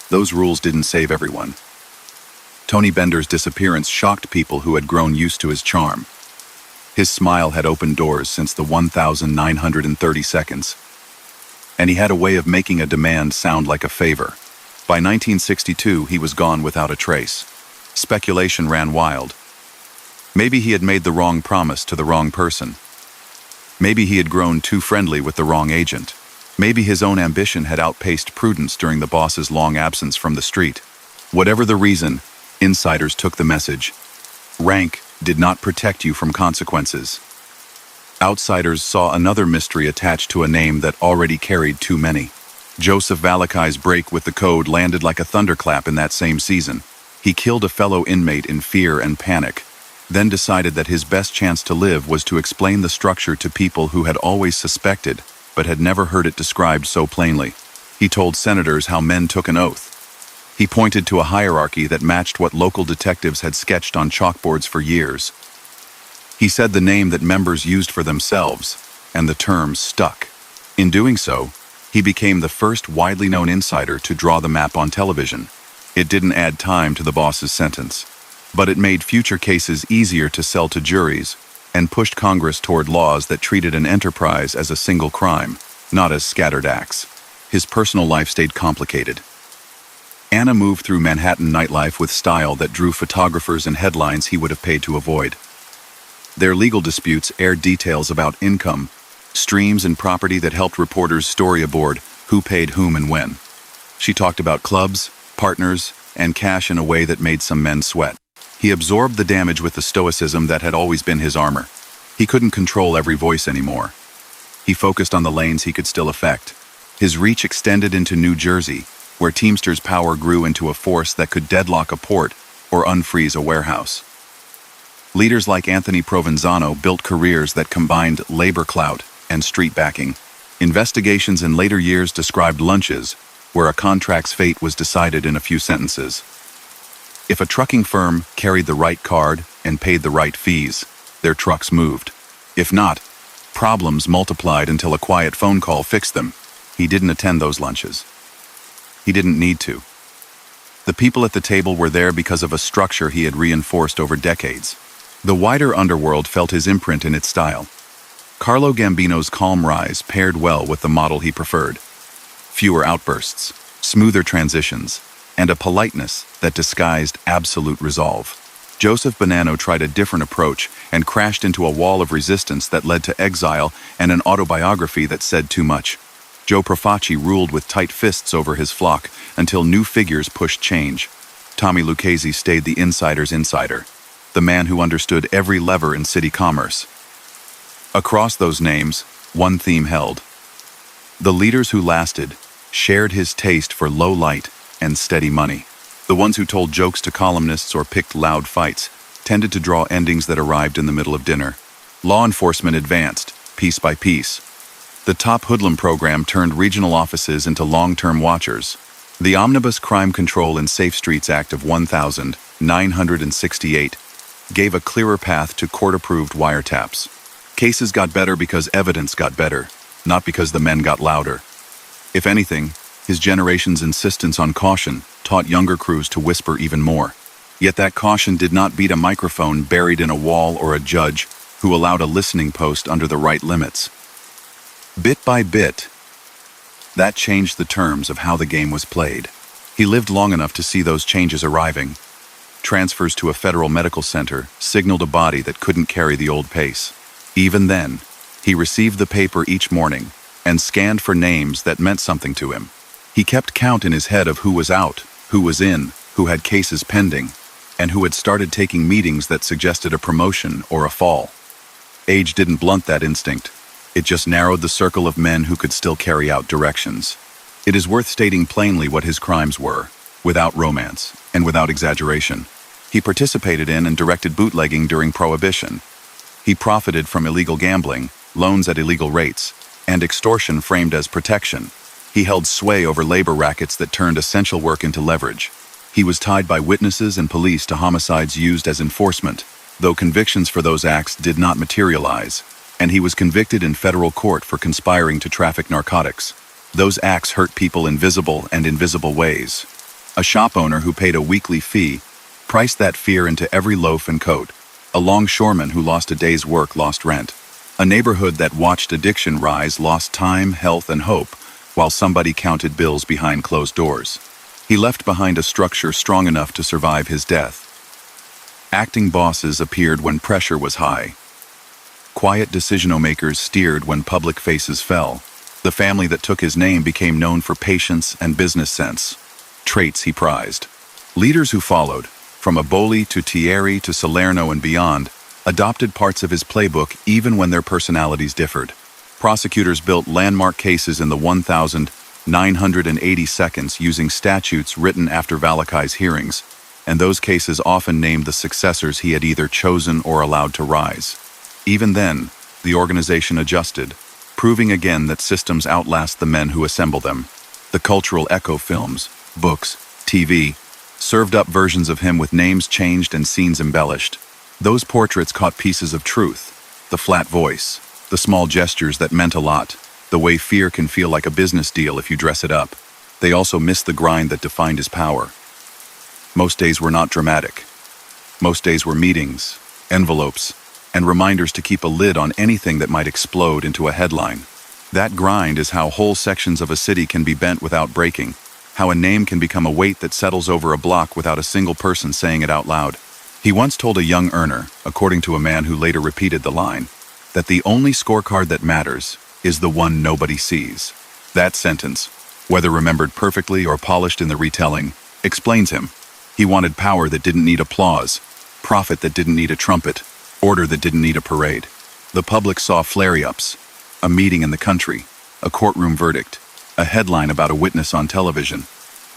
Those rules didn't save everyone. Tony Bender's disappearance shocked people who had grown used to his charm. His smile had opened doors since the 1,930 seconds. And he had a way of making a demand sound like a favor. By 1962, he was gone without a trace. Speculation ran wild. Maybe he had made the wrong promise to the wrong person. Maybe he had grown too friendly with the wrong agent. Maybe his own ambition had outpaced prudence during the boss's long absence from the street. Whatever the reason, insiders took the message. Rank did not protect you from consequences. Outsiders saw another mystery attached to a name that already carried too many. Joseph Valakai's break with the code landed like a thunderclap in that same season. He killed a fellow inmate in fear and panic, then decided that his best chance to live was to explain the structure to people who had always suspected, but had never heard it described so plainly. He told senators how men took an oath. He pointed to a hierarchy that matched what local detectives had sketched on chalkboards for years. He said the name that members used for themselves, and the term stuck. In doing so, he became the first widely known insider to draw the map on television. It didn't add time to the boss's sentence, but it made future cases easier to sell to juries and pushed Congress toward laws that treated an enterprise as a single crime, not as scattered acts. His personal life stayed complicated. Anna moved through Manhattan nightlife with style that drew photographers and headlines he would have paid to avoid. Their legal disputes aired details about income, streams and property that helped reporters storyboard who paid whom and when. She talked about clubs, partners, and cash in a way that made some men sweat. He absorbed the damage with the stoicism that had always been his armor. He couldn't control every voice anymore. He focused on the lanes he could still affect. His reach extended into New Jersey, where Teamsters' power grew into a force that could deadlock a port or unfreeze a warehouse. Leaders like Anthony Provenzano built careers that combined labor clout and street backing. Investigations in later years described lunches where a contract's fate was decided in a few sentences. If a trucking firm carried the right card and paid the right fees, their trucks moved. If not, problems multiplied until a quiet phone call fixed them. He didn't attend those lunches. He didn't need to. The people at the table were there because of a structure he had reinforced over decades. The wider underworld felt his imprint in its style. Carlo Gambino's calm rise paired well with the model he preferred. Fewer outbursts, smoother transitions, and a politeness that disguised absolute resolve. Joseph Bonanno tried a different approach and crashed into a wall of resistance that led to exile and an autobiography that said too much. Joe Profaci ruled with tight fists over his flock until new figures pushed change. Tommy Lucchese stayed the insider's insider, the man who understood every lever in city commerce. Across those names, one theme held. The leaders who lasted shared his taste for low light and steady money. The ones who told jokes to columnists or picked loud fights tended to draw endings that arrived in the middle of dinner. Law enforcement advanced, piece by piece. The top hoodlum program turned regional offices into long-term watchers. The Omnibus Crime Control and Safe Streets Act of 1968 gave a clearer path to court-approved wiretaps. Cases got better because evidence got better, not because the men got louder. If anything, his generation's insistence on caution taught younger crews to whisper even more. Yet that caution did not beat a microphone buried in a wall or a judge who allowed a listening post under the right limits. Bit by bit, that changed the terms of how the game was played. He lived long enough to see those changes arriving. Transfers to a federal medical center signaled a body that couldn't carry the old pace. Even then, he received the paper each morning and scanned for names that meant something to him. He kept count in his head of who was out, who was in, who had cases pending, and who had started taking meetings that suggested a promotion or a fall. Age didn't blunt that instinct. It just narrowed the circle of men who could still carry out directions. It is worth stating plainly what his crimes were, without romance and without exaggeration. He participated in and directed bootlegging during Prohibition. He profited from illegal gambling, loans at illegal rates, and extortion framed as protection. He held sway over labor rackets that turned essential work into leverage. He was tied by witnesses and police to homicides used as enforcement, though convictions for those acts did not materialize, and he was convicted in federal court for conspiring to traffic narcotics. Those acts hurt people in visible and invisible ways. A shop owner who paid a weekly fee priced that fear into every loaf and coat. A longshoreman who lost a day's work lost rent. A neighborhood that watched addiction rise lost time, health, and hope, while somebody counted bills behind closed doors. He left behind a structure strong enough to survive his death. Acting bosses appeared when pressure was high. Quiet decision-makers steered when public faces fell. The family that took his name became known for patience and business sense, traits he prized. Leaders who followed, from Aboli to Thierry to Salerno and beyond, adopted parts of his playbook even when their personalities differed. Prosecutors built landmark cases in the 1,980 seconds using statutes written after Valakai's hearings, and those cases often named the successors he had either chosen or allowed to rise. Even then, the organization adjusted, proving again that systems outlast the men who assemble them. The cultural echo films, books, TV, served up versions of him with names changed and scenes embellished. Those portraits caught pieces of truth, the flat voice, the small gestures that meant a lot, the way fear can feel like a business deal if you dress it up. They also missed the grind that defined his power. Most days were not dramatic. Most days were meetings, envelopes, and reminders to keep a lid on anything that might explode into a headline. That grind is how whole sections of a city can be bent without breaking, how a name can become a weight that settles over a block without a single person saying it out loud. He once told a young earner, according to a man who later repeated the line, that the only scorecard that matters is the one nobody sees. That sentence, whether remembered perfectly or polished in the retelling, explains him. He wanted power that didn't need applause, profit that didn't need a trumpet, order that didn't need a parade. The public saw flare-ups, a meeting in the country, a courtroom verdict, a headline about a witness on television.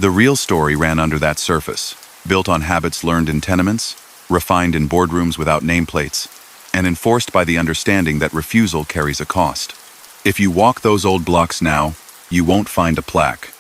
The real story ran under that surface, built on habits learned in tenements, refined in boardrooms without nameplates, and enforced by the understanding that refusal carries a cost. If you walk those old blocks now, you won't find a plaque.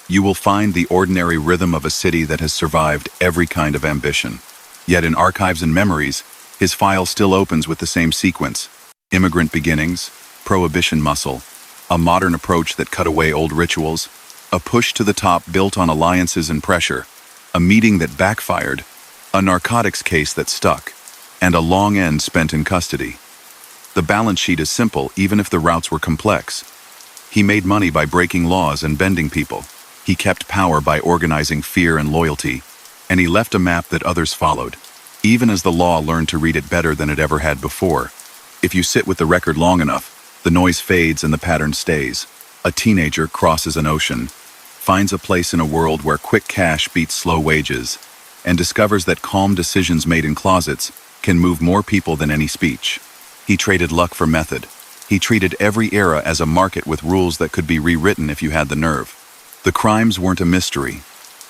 You will find the ordinary rhythm of a city that has survived every kind of ambition. Yet in archives and memories, his file still opens with the same sequence: immigrant beginnings, prohibition muscle, a modern approach that cut away old rituals, a push to the top built on alliances and pressure, a meeting that backfired, a narcotics case that stuck, and a long end spent in custody. The balance sheet is simple even if the routes were complex. He made money by breaking laws and bending people. He kept power by organizing fear and loyalty, and he left a map that others followed, even as the law learned to read it better than it ever had before. If you sit with the record long enough, the noise fades and the pattern stays. A teenager crosses an ocean, finds a place in a world where quick cash beats slow wages, and discovers that calm decisions made in closets can move more people than any speech. He traded luck for method. He treated every era as a market with rules that could be rewritten if you had the nerve. The crimes weren't a mystery.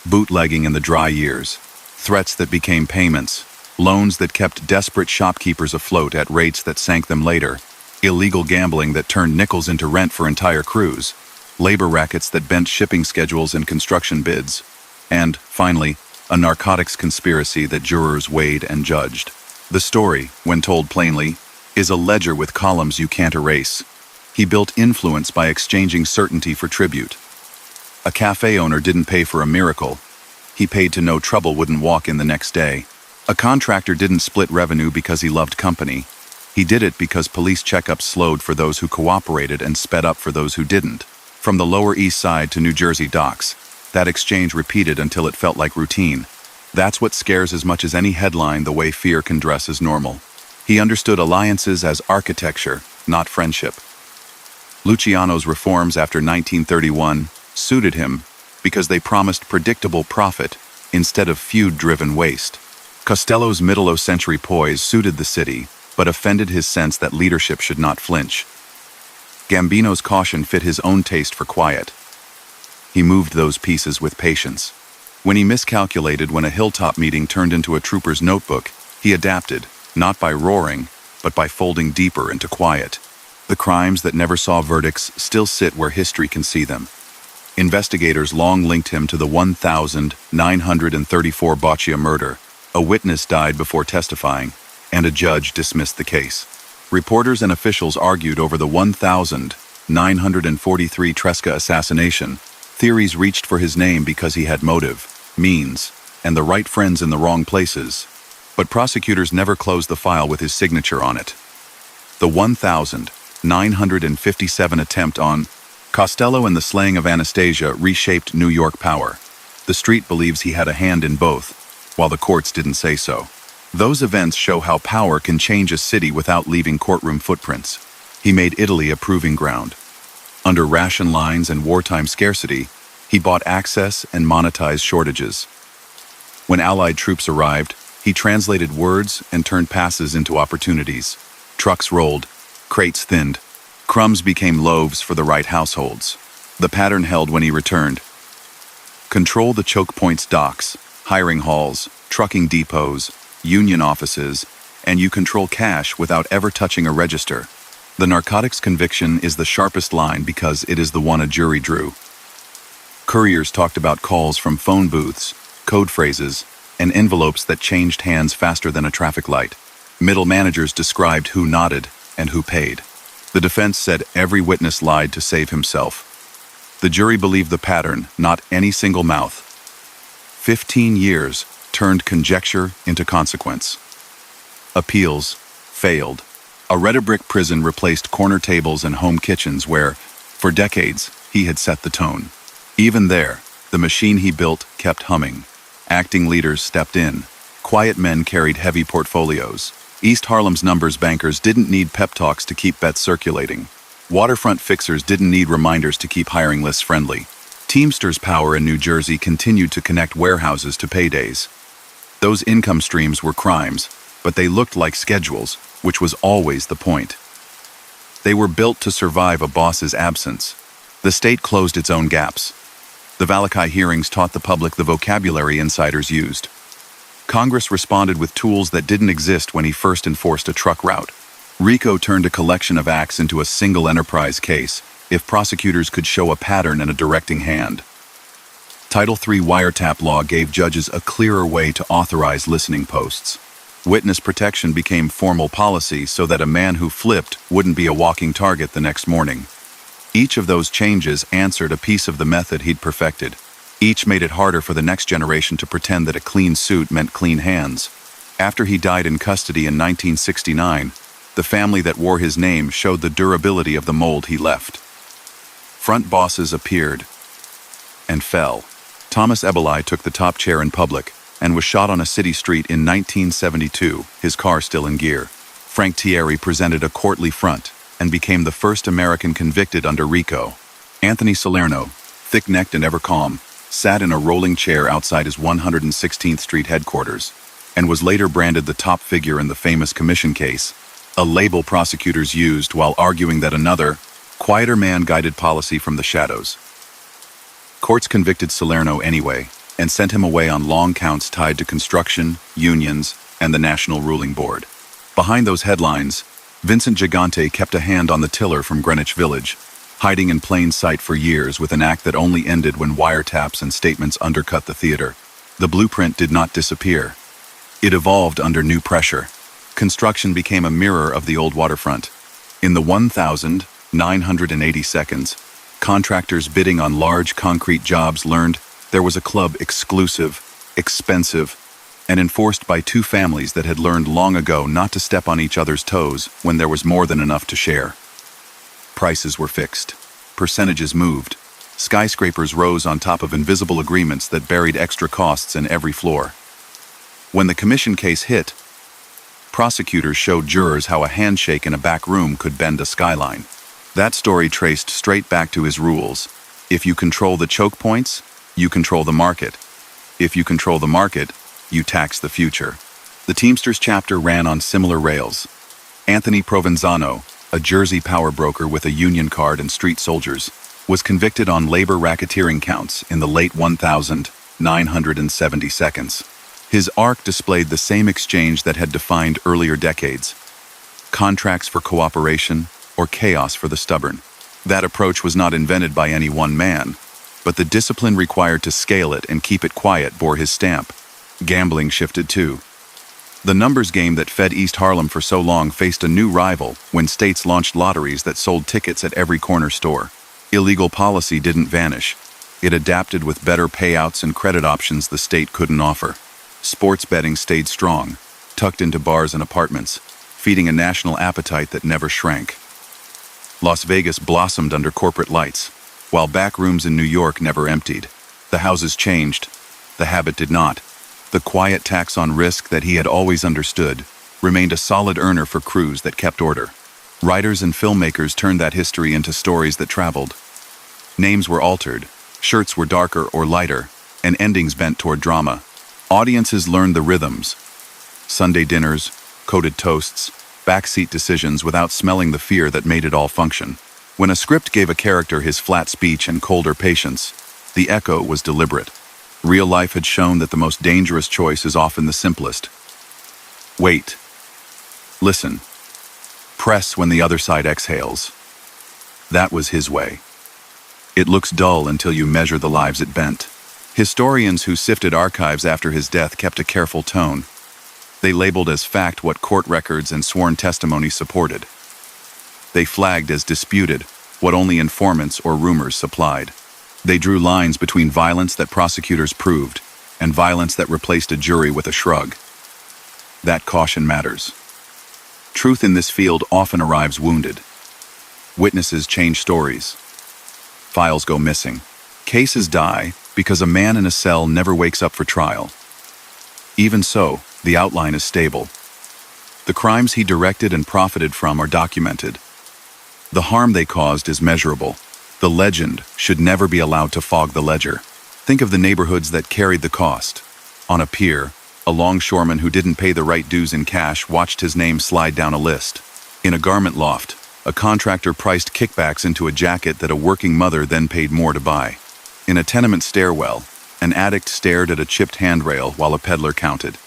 Bootlegging in the dry years, threats that became payments, loans that kept desperate shopkeepers afloat at rates that sank them later, illegal gambling that turned nickels into rent for entire crews. labor rackets that bent shipping schedules and construction bids, and, finally, a narcotics conspiracy that jurors weighed and judged. The story, when told plainly, is a ledger with columns you can't erase. He built influence by exchanging certainty for tribute. A cafe owner didn't pay for a miracle. He paid to know trouble wouldn't walk in the next day. A contractor didn't split revenue because he loved company. He did it because police checkups slowed for those who cooperated and sped up for those who didn't. From the Lower East Side to New Jersey docks, that exchange repeated until it felt like routine. That's what scares as much as any headline the way fear can dress as normal. He understood alliances as architecture, not friendship. Luciano's reforms after 1931 suited him because they promised predictable profit instead of feud-driven waste. Costello's middle-of-century poise suited the city, but offended his sense that leadership should not flinch. Gambino's caution fit his own taste for quiet. He moved those pieces with patience. When he miscalculated when a hilltop meeting turned into a trooper's notebook, he adapted, not by roaring, but by folding deeper into quiet. The crimes that never saw verdicts still sit where history can see them. Investigators long linked him to the 1,934 Boccia murder. A witness died before testifying, and a judge dismissed the case. Reporters and officials argued over the 1,943 Tresca assassination. Theories reached for his name because he had motive, means, and the right friends in the wrong places. But prosecutors never closed the file with his signature on it. The 1,957 attempt on Costello and the slaying of Anastasia reshaped New York power. The street believes he had a hand in both, while the courts didn't say so. Those events show how power can change a city without leaving courtroom footprints. He made Italy a proving ground. Under ration lines and wartime scarcity, he bought access and monetized shortages. When Allied troops arrived, he translated words and turned passes into opportunities. Trucks rolled, crates thinned, crumbs became loaves for the right households. The pattern held when he returned. Control the choke points docks, hiring halls, trucking depots, union offices, and you control cash without ever touching a register. The narcotics conviction is the sharpest line because it is the one a jury drew. Couriers talked about calls from phone booths, code phrases, and envelopes that changed hands faster than a traffic light. Middle managers described who nodded and who paid. The defense said every witness lied to save himself. The jury believed the pattern, not any single mouth. 15 years turned conjecture into consequence. Appeals failed. A red-brick prison replaced corner tables and home kitchens where, for decades, he had set the tone. Even there, the machine he built kept humming. Acting leaders stepped in. Quiet men carried heavy portfolios. East Harlem's numbers bankers didn't need pep talks to keep bets circulating. Waterfront fixers didn't need reminders to keep hiring lists friendly. Teamsters' power in New Jersey continued to connect warehouses to paydays. Those income streams were crimes, but they looked like schedules, which was always the point. They were built to survive a boss's absence. The state closed its own gaps. The Valakai hearings taught the public the vocabulary insiders used. Congress responded with tools that didn't exist when he first enforced a truck route. RICO turned a collection of acts into a single enterprise case if prosecutors could show a pattern and a directing hand. Title III wiretap law gave judges a clearer way to authorize listening posts. Witness protection became formal policy so that a man who flipped wouldn't be a walking target the next morning. Each of those changes answered a piece of the method he'd perfected. Each made it harder for the next generation to pretend that a clean suit meant clean hands. After he died in custody in 1969, the family that wore his name showed the durability of the mold he left. Front bosses appeared and fell. Thomas Ebeli took the top chair in public and was shot on a city street in 1972, his car still in gear. Frank Thierry presented a courtly front and became the first American convicted under RICO. Anthony Salerno, thick-necked and ever calm, sat in a rolling chair outside his 116th Street headquarters and was later branded the top figure in the famous commission case, a label prosecutors used while arguing that another, quieter man guided policy from the shadows. Courts convicted Salerno anyway and sent him away on long counts tied to construction, unions, and the National Ruling Board. Behind those headlines, Vincent Gigante kept a hand on the tiller from Greenwich Village. hiding in plain sight for years with an act that only ended when wiretaps and statements undercut the theater. The blueprint did not disappear. It evolved under new pressure. Construction became a mirror of the old waterfront. In the 1,980 seconds, contractors bidding on large concrete jobs learned there was a club exclusive, expensive, and enforced by two families that had learned long ago not to step on each other's toes when there was more than enough to share. Prices were fixed. Percentages moved. Skyscrapers rose on top of invisible agreements that buried extra costs in every floor. When the commission case hit, prosecutors showed jurors how a handshake in a back room could bend a skyline. That story traced straight back to his rules. If you control the choke points, you control the market. If you control the market, you tax the future. The Teamsters chapter ran on similar rails. Anthony Provenzano, a Jersey power broker with a union card and street soldiers, was convicted on labor racketeering counts in the late 1,970 seconds. His arc displayed the same exchange that had defined earlier decades: contracts for cooperation or chaos for the stubborn. That approach was not invented by any one man, but the discipline required to scale it and keep it quiet bore his stamp. Gambling shifted too. The numbers game that fed East Harlem for so long faced a new rival when states launched lotteries that sold tickets at every corner store. Illegal policy didn't vanish. It adapted with better payouts and credit options the state couldn't offer. Sports betting stayed strong, tucked into bars and apartments, feeding a national appetite that never shrank. Las Vegas blossomed under corporate lights, while back rooms in New York never emptied. The houses changed. The habit did not. The quiet tax on risk that he had always understood remained a solid earner for crews that kept order. Writers and filmmakers turned that history into stories that traveled. Names were altered, shirts were darker or lighter, and endings bent toward drama. Audiences learned the rhythms: Sunday dinners, coded toasts, backseat decisions without smelling the fear that made it all function. When a script gave a character his flat speech and colder patience, the echo was deliberate. Real life had shown that the most dangerous choice is often the simplest. Wait. Listen. Press when the other side exhales. That was his way. It looks dull until you measure the lives it bent. Historians who sifted archives after his death kept a careful tone. They labeled as fact what court records and sworn testimony supported. They flagged as disputed what only informants or rumors supplied. They drew lines between violence that prosecutors proved and violence that replaced a jury with a shrug. That caution matters. Truth in this field often arrives wounded. Witnesses change stories. Files go missing. Cases die because a man in a cell never wakes up for trial. Even so, the outline is stable. The crimes he directed and profited from are documented. The harm they caused is measurable. The legend should never be allowed to fog the ledger. Think of the neighborhoods that carried the cost. On a pier, a longshoreman who didn't pay the right dues in cash watched his name slide down a list. In a garment loft, a contractor priced kickbacks into a jacket that a working mother then paid more to buy. In a tenement stairwell, an addict stared at a chipped handrail while a peddler counted.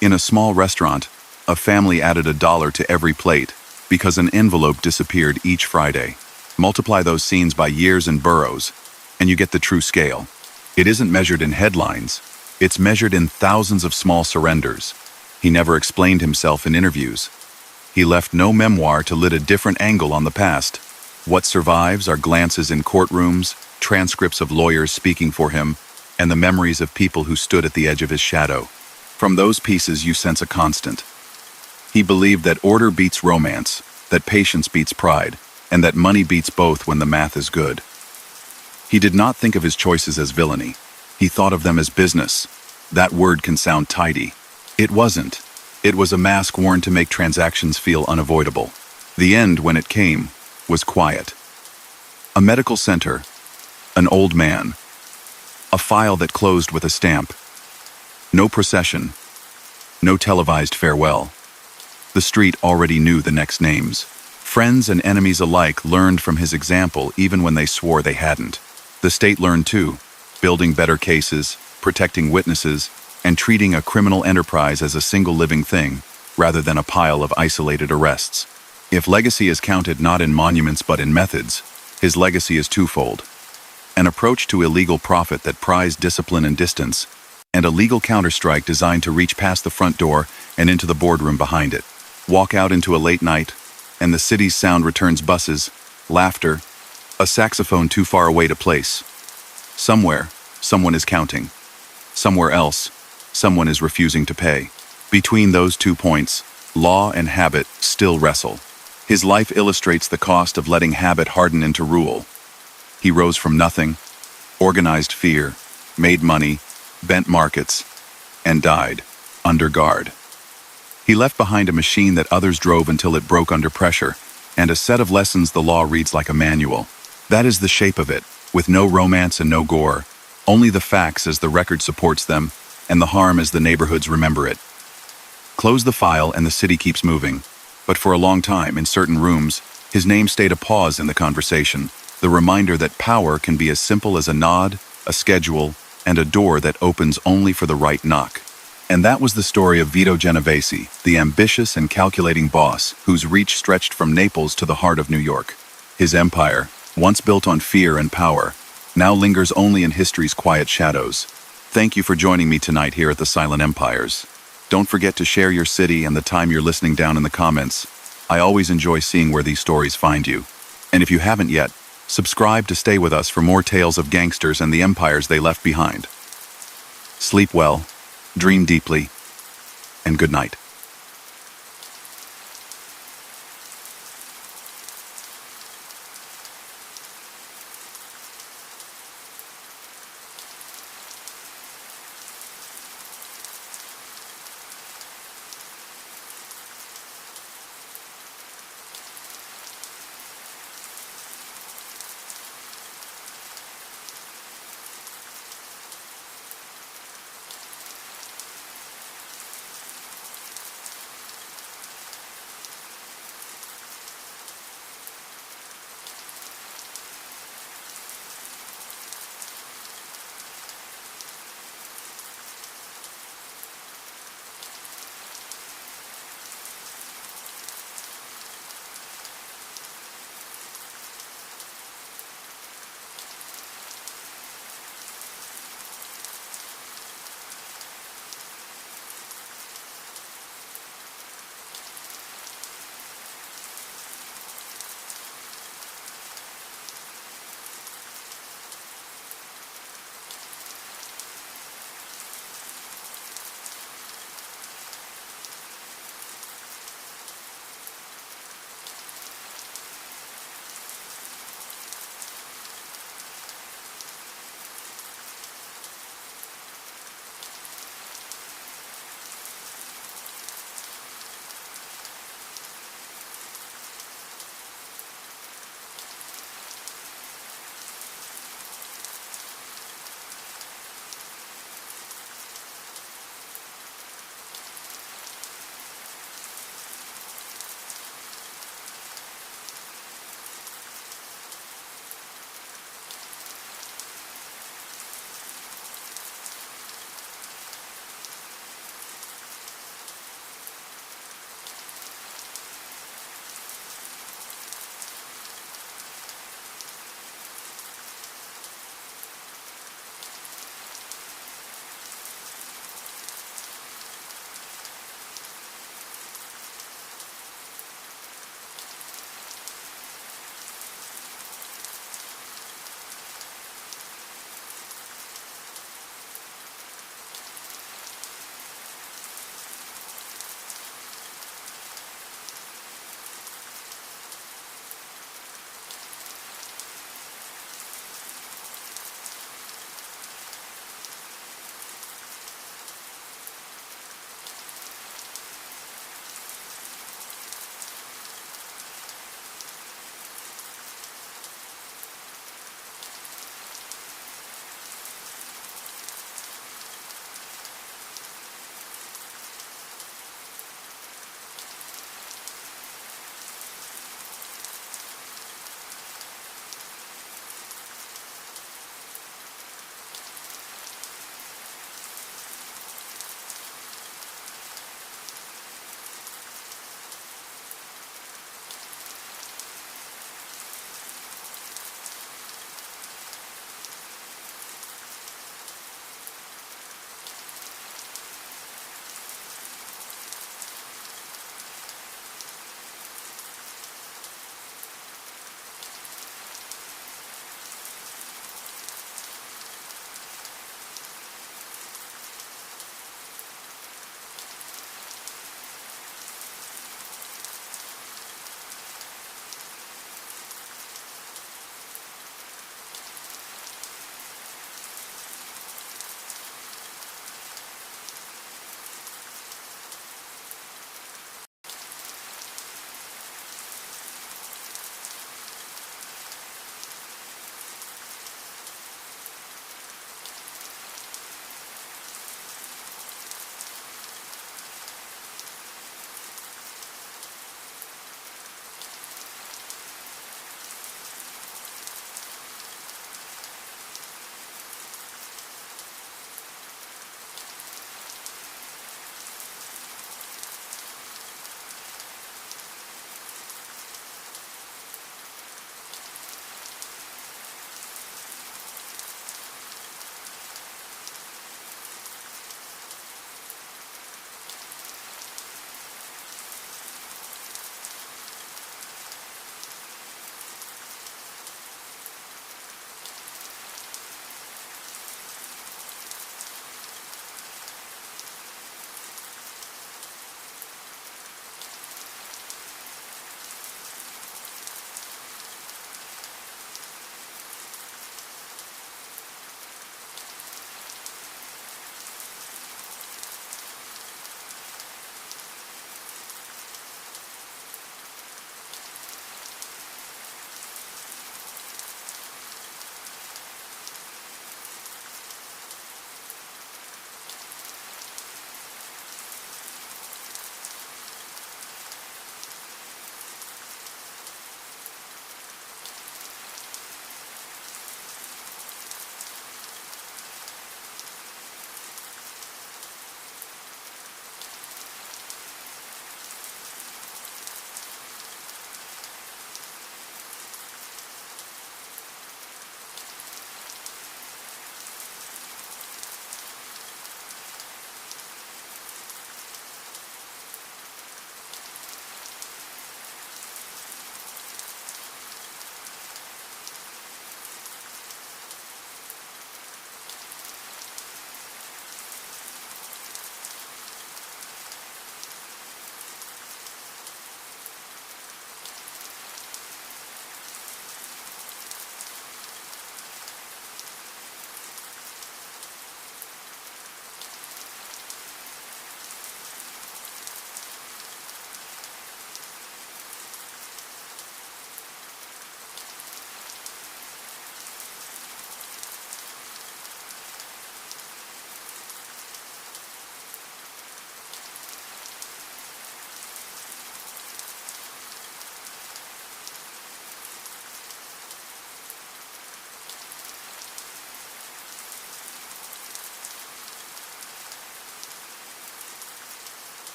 In a small restaurant, a family added $1 to every plate because an envelope disappeared each Friday. Multiply those scenes by years and boroughs, and you get the true scale. It isn't measured in headlines. It's measured in thousands of small surrenders. He never explained himself in interviews. He left no memoir to lit a different angle on the past. What survives are glances in courtrooms, transcripts of lawyers speaking for him, and the memories of people who stood at the edge of his shadow. From those pieces you sense a constant. He believed that order beats romance, that patience beats pride, and that money beats both when the math is good. He did not think of his choices as villainy. He thought of them as business. That word can sound tidy. It wasn't. It was a mask worn to make transactions feel unavoidable. The end, when it came, was quiet. A medical center, an old man, a file that closed with a stamp. No procession, no televised farewell. The street already knew the next names. Friends and enemies alike learned from his example even when they swore they hadn't. The state learned too, building better cases, protecting witnesses, and treating a criminal enterprise as a single living thing, rather than a pile of isolated arrests. If legacy is counted not in monuments but in methods, His legacy is twofold: an approach to illegal profit that prized discipline and distance, and a legal counterstrike designed to reach past the front door and into the boardroom behind it. Walk out into a late night, and the city's sound returns: buses, laughter, a saxophone too far away to place. Somewhere, someone is counting. Somewhere else, someone is refusing to pay. Between those 2 points, law and habit still wrestle. His life illustrates the cost of letting habit harden into rule. He rose from nothing, organized fear, made money, bent markets, and died under guard. He left behind a machine that others drove until it broke under pressure, and a set of lessons the law reads like a manual. That is the shape of it, with no romance and no gore, only the facts as the record supports them, and the harm as the neighborhoods remember it. Close the file and the city keeps moving, but for a long time, in certain rooms, his name stayed a pause in the conversation, the reminder that power can be as simple as a nod, a schedule, and a door that opens only for the right knock. And that was the story of Vito Genovese, the ambitious and calculating boss whose reach stretched from Naples to the heart of New York. His empire, once built on fear and power, now lingers only in history's quiet shadows. Thank you for joining me tonight here at the Silent Empires. Don't forget to share your city and the time you're listening down in the comments. I always enjoy seeing where these stories find you. And if you haven't yet, subscribe to stay with us for more tales of gangsters and the empires they left behind. Sleep well, dream deeply, and good night.